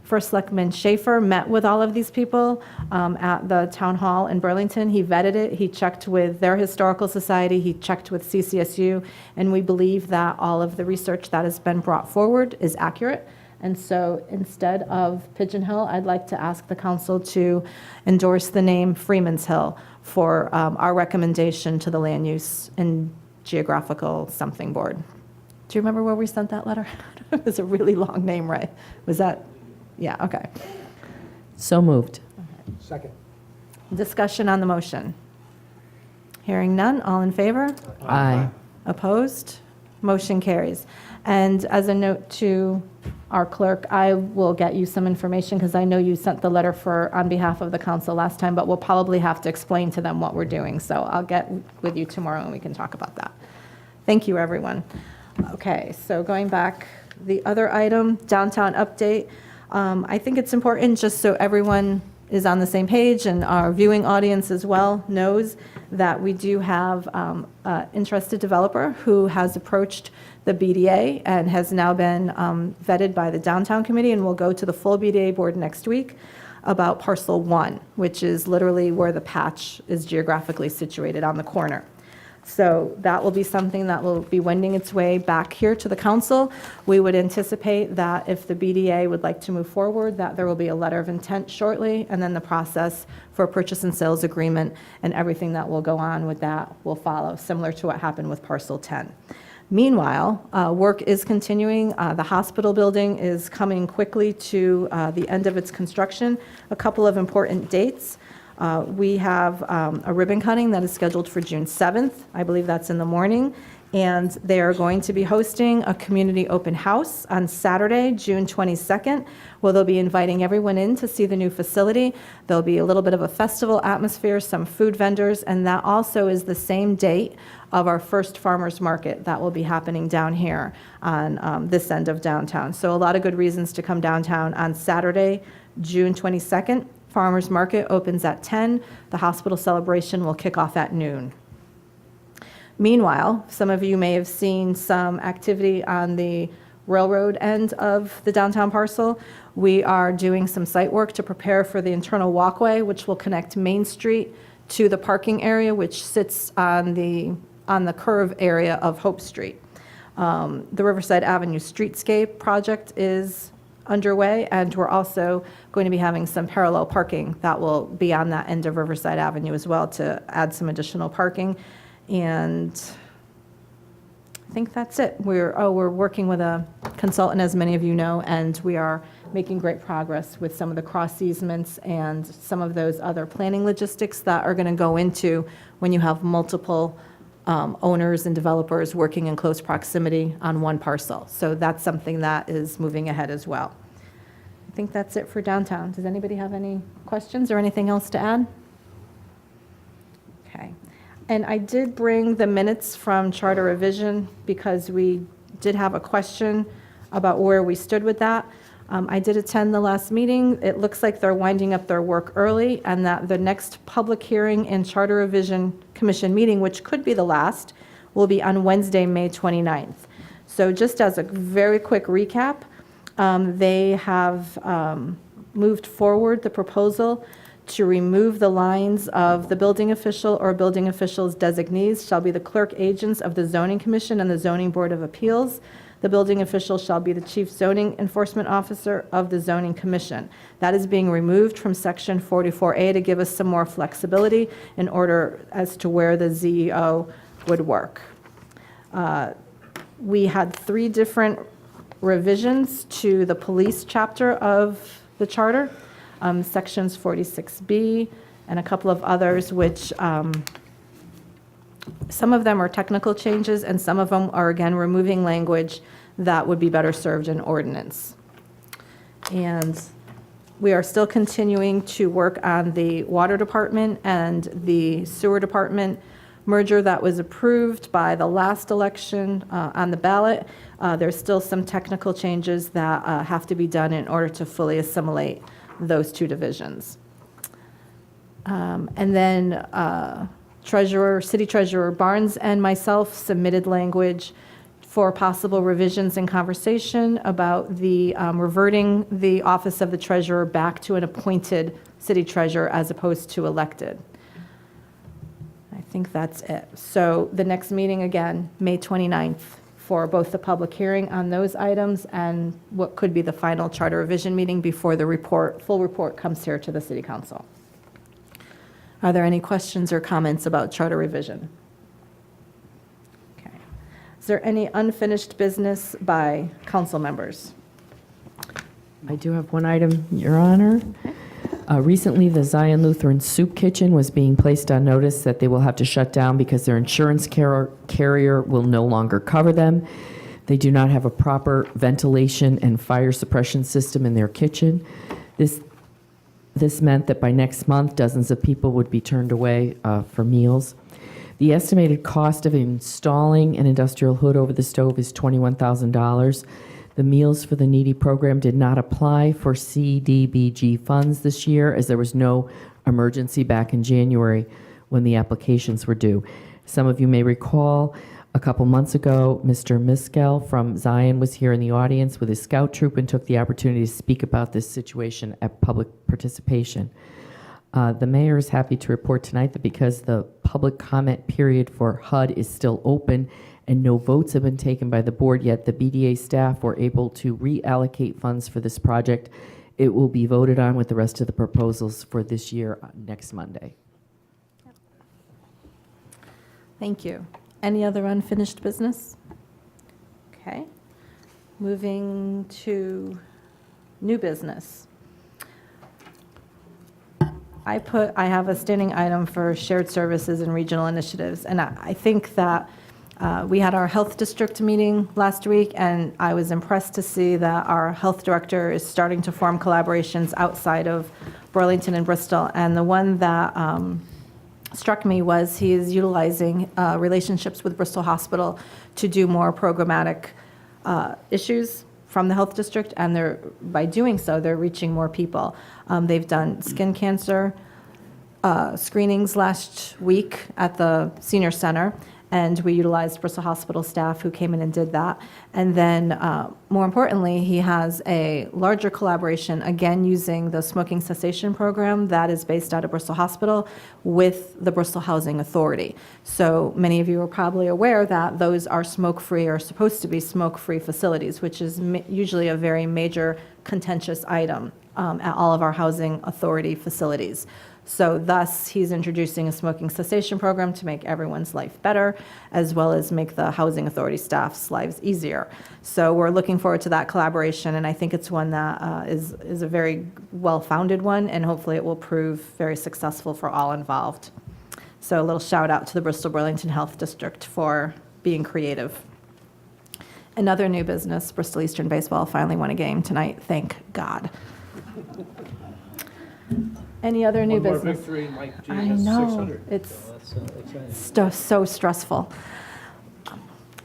First Selectman Schaefer met with all of these people at the town hall in Burlington. He vetted it. He checked with their historical society. He checked with CCSU. And we believe that all of the research that has been brought forward is accurate. And so instead of Pigeon Hill, I'd like to ask the council to endorse the name Freeman's Hill for our recommendation to the Land Use and Geographical something board. Do you remember where we sent that letter? It was a really long name, right? Was that? Yeah, okay. So moved. Second. Discussion on the motion. Hearing none, all in favor? Aye. Opposed? Motion carries. And as a note to our clerk, I will get you some information because I know you sent the letter on behalf of the council last time, but we'll probably have to explain to them what we're doing. So I'll get with you tomorrow and we can talk about that. Thank you, everyone. Okay, so going back, the other item, downtown update. I think it's important just so everyone is on the same page and our viewing audience as well knows that we do have an interested developer who has approached the BDA and has now been vetted by the downtown committee and will go to the full BDA board next week about parcel 1, which is literally where the patch is geographically situated on the corner. So that will be something that will be wending its way back here to the council. We would anticipate that if the BDA would like to move forward, that there will be a letter of intent shortly, and then the process for a purchase and sales agreement and everything that will go on with that will follow, similar to what happened with parcel 10. Meanwhile, work is continuing. The hospital building is coming quickly to the end of its construction. A couple of important dates. We have a ribbon cutting that is scheduled for June 7th. I believe that's in the morning. And they are going to be hosting a community open house on Saturday, June 22nd, where they'll be inviting everyone in to see the new facility. There'll be a little bit of a festival atmosphere, some food vendors, and that also is the same date of our first farmers market that will be happening down here on this end of downtown. So a lot of good reasons to come downtown on Saturday, June 22nd. Farmers market opens at 10. The hospital celebration will kick off at noon. Meanwhile, some of you may have seen some activity on the railroad end of the downtown parcel. We are doing some site work to prepare for the internal walkway, which will connect Main Street to the parking area, which sits on the curve area of Hope Street. The Riverside Avenue Streetscape project is underway, and we're also going to be having some parallel parking that will be on that end of Riverside Avenue as well to add some additional parking. And I think that's it. We're working with a consultant, as many of you know, and we are making great progress with some of the cross easements and some of those other planning logistics that are going to go into when you have multiple owners and developers working in close proximity on one parcel. So that's something that is moving ahead as well. I think that's it for downtown. Does anybody have any questions or anything else to add? Okay. And I did bring the minutes from charter revision because we did have a question about where we stood with that. I did attend the last meeting. It looks like they're winding up their work early, and that the next public hearing and Charter Revision Commission meeting, which could be the last, will be on Wednesday, May 29th. So just as a very quick recap, they have moved forward the proposal to remove the lines of the building official or building official's designees shall be the clerk agents of the Zoning Commission and the Zoning Board of Appeals. The building official shall be the chief zoning enforcement officer of the Zoning Commission. That is being removed from section 44A to give us some more flexibility in order as to where the ZEO would work. We had 3 different revisions to the police chapter of the charter, sections 46B and a couple of others, which some of them are technical changes, and some of them are, again, removing language that would be better served in ordinance. And we are still continuing to work on the water department and the sewer department merger that was approved by the last election on the ballot. There's still some technical changes that have to be done in order to fully assimilate those 2 divisions. And then City Treasurer Barnes and myself submitted language for possible revisions and conversation about the reverting the office of the treasurer back to an appointed city treasurer as opposed to elected. I think that's it. So the next meeting, again, May 29th, for both the public hearing on those items and what could be the final charter revision meeting before the full report comes here to the city council. Are there any questions or comments about charter revision? Okay. Is there any unfinished business by council members? I do have one item, Your Honor. Recently, the Zion Lutheran Soup Kitchen was being placed on notice that they will have to shut down because their insurance carrier will no longer cover them. They do not have a proper ventilation and fire suppression system in their kitchen. This meant that by next month, dozens of people would be turned away for meals. The estimated cost of installing an industrial hood over the stove is $21,000. The Meals for the Needy program did not apply for CDBG funds this year, as there was no emergency back in January when the applications were due. Some of you may recall a couple months ago, Mr. Miskell from Zion was here in the audience with his scout troop and took the opportunity to speak about this situation at public participation. The mayor is happy to report tonight that because the public comment period for HUD is still open and no votes have been taken by the board yet, the BDA staff were able to reallocate funds for this project. It will be voted on with the rest of the proposals for this year next Monday. Thank you. Any other unfinished business? Okay. Moving to new business. I have a standing item for shared services and regional initiatives, and I think that We had our health district meeting last week, and I was impressed to see that our health director is starting to form collaborations outside of Burlington and Bristol. And the one that struck me was he is utilizing relationships with Bristol Hospital to do more programmatic issues from the health district, and by doing so, they're reaching more people. They've done skin cancer screenings last week at the senior center, and we utilized Bristol Hospital staff who came in and did that. And then, more importantly, he has a larger collaboration, again, using the smoking cessation program that is based out of Bristol Hospital with the Bristol Housing Authority. So many of you are probably aware that those are smoke-free or supposed to be smoke-free facilities, which is usually a very major contentious item at all of our housing authority facilities. So thus, he's introducing a smoking cessation program to make everyone's life better, as well as make the housing authority staff's lives easier. So we're looking forward to that collaboration, and I think it's one that is a very well-founded one, and hopefully it will prove very successful for all involved. So a little shout out to the Bristol Burlington Health District for being creative. Another new business, Bristol Eastern Baseball finally won a game tonight, thank God. Any other new business? One more victory, Mike G I has know, 600. it's So that's exciting. so stressful.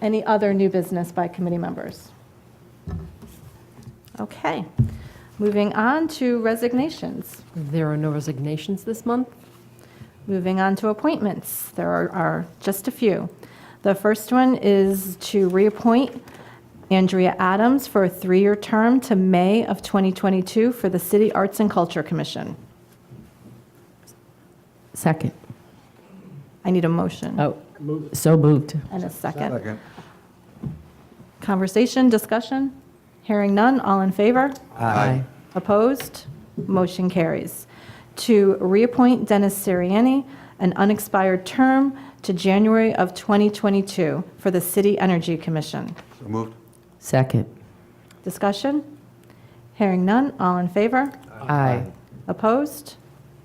Any other new business by committee members? Okay, moving on to resignations. There are no resignations this month. Moving on to appointments, there are just a few. The first one is to reappoint Andrea Adams for a 3-year term to May of 2022 for the City Arts and Culture Commission. Second. I need a motion. Oh, so moved. And a second. Conversation, discussion? Hearing none, all in favor? Aye. Opposed? Motion carries. To reappoint Dennis Siriani, an unexpired term to January of 2022 for the City Energy Commission. So moved. Second. Discussion? Hearing none, all in favor? Aye. Opposed?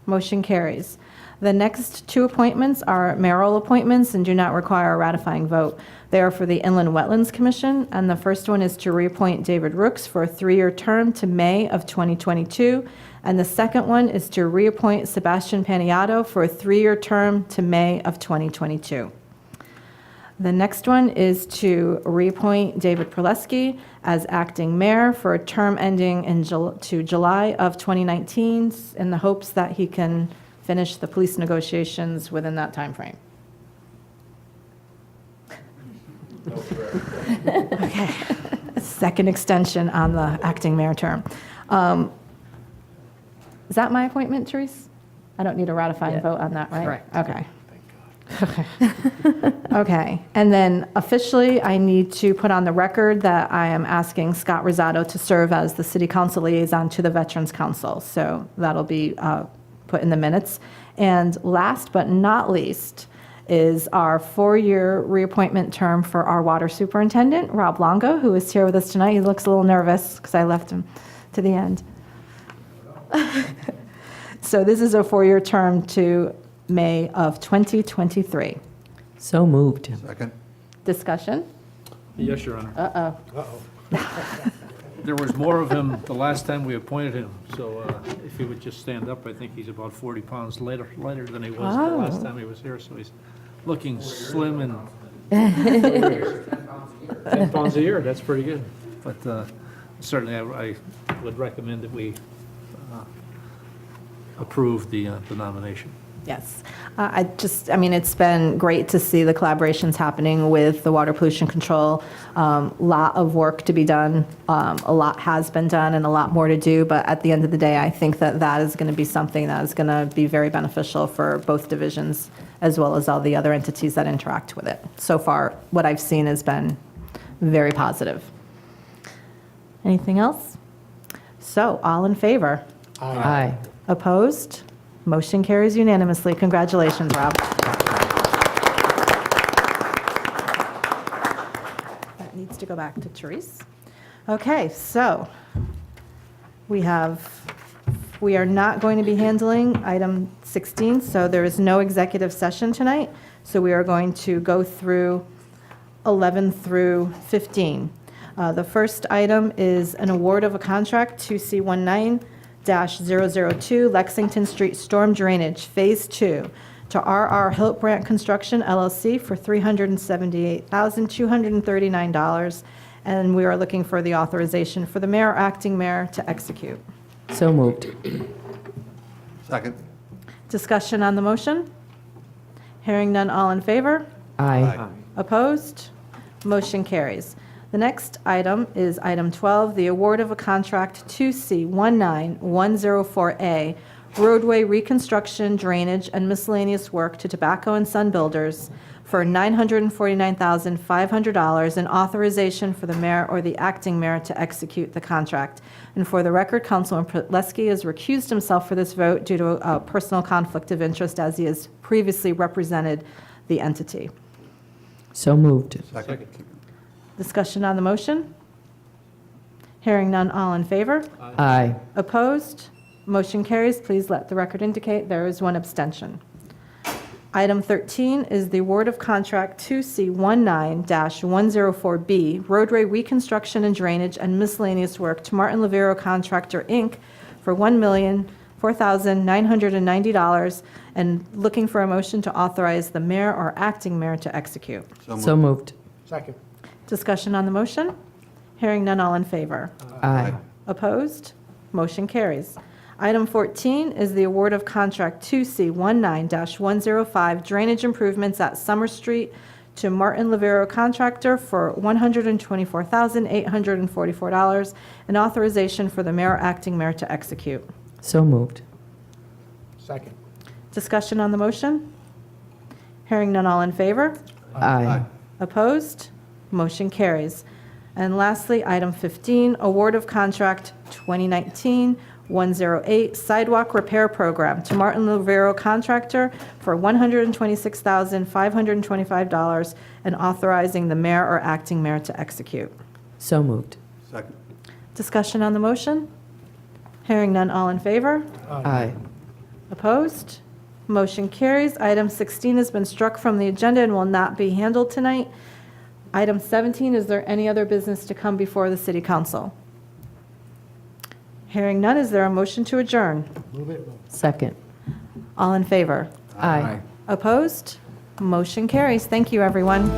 Motion carries. The next 2 appointments are mayoral appointments and do not require a ratifying vote. They are for the Inland Wetlands Commission, and the first one is to reappoint David Rooks for a 3-year term to May of 2022, and the second one is to reappoint Sebastian Paniato for a 3-year term to May of 2022. The next one is to reappoint David Perleski as acting mayor for a term ending to July of 2019 in the hopes that he can finish the police negotiations within that time frame. Okay. Second extension on the acting mayor term. Is that my appointment, Therese? I don't need a ratifying vote on that, right? Correct. Okay. Okay. Okay. And then officially, I need to put on the record that I am asking Scott Rosato to serve as the city council liaison to the Veterans Council. So that'll be put in the minutes. And last but not least is our 4-year reappointment term for our water superintendent, Rob Longo, who is here with us tonight. He looks a little nervous because I left him to the end. So this is a 4-year term to May of 2023. So moved. Second. Discussion? Yes, Your Honor. Uh-oh. There was more of him the last time we appointed him, so if he would just stand up, I think he's about 40 pounds lighter than he was the last time he was here, so he's looking slim and 10 pounds a year, that's pretty good. But certainly I would recommend that we approve the nomination. Yes. I mean, it's been great to see the collaborations happening with the water pollution control. Lot of work to be done. A lot has been done and a lot more to do. But at the end of the day, I think that is going to be something that is going to be very beneficial for both divisions as well as all the other entities that interact with it. So far, what I've seen has been very positive. Anything else? So, all in favor? Aye. Opposed? Motion carries unanimously. Congratulations, Rob. That needs to go back to Therese. Okay, so we are not going to be handling item 16, so there is no executive session tonight. So we are going to go through 11 through 15. The first item is an award of a contract to C19-002 Lexington Street Storm Drainage Phase 2 to R.R. Hiltbrand Construction LLC for $378,239, and we are looking for the authorization for the mayor or acting mayor to execute. So moved. Second. Discussion on the motion? Hearing none, all in favor? Aye. Opposed? Motion carries. The next item is item 12, the award of a contract to C19104A roadway reconstruction, drainage, and miscellaneous work to Tobacco and Son Builders for $949,500 and authorization for the mayor or the acting mayor to execute the contract. And for the record, Councilman Preslesky has recused himself for this vote due to a personal conflict of interest as he has previously represented the entity. So moved. Second. Discussion on the motion? Hearing none, all in favor? Aye. Opposed? Motion carries. Please let the record indicate there is one abstention. Item 13 is the award of contract 2C19-104B, roadway reconstruction and drainage and miscellaneous work to Martin Lavero Contractor, Inc. for $1,004,990, and looking for a motion to authorize the mayor or acting mayor to execute. So moved. Second. Discussion on the motion? Hearing none, all in favor? Aye. Opposed? Motion carries. Item 14 is the award of contract 2C19-105 drainage improvements at Summer Street to Martin Lavero Contractor for $124,844 and authorization for the mayor or acting mayor to execute. So moved. Second. Discussion on the motion? Hearing none, all in favor? Aye. Opposed? Motion carries. And lastly, item 15, award of contract 2019-108 sidewalk repair program to Martin Lavero Contractor for $126,525 and authorizing the mayor or acting mayor to execute. So moved. Second. Discussion on the motion? Hearing none, all in favor? Aye. Opposed? Motion carries. Item 16 has been struck from the agenda and will not be handled tonight. Item 17, is there any other business to come before the city council? Hearing none, is there a motion to adjourn? Move it. Second. All in favor? Aye. Opposed? Motion carries. Thank you, everyone.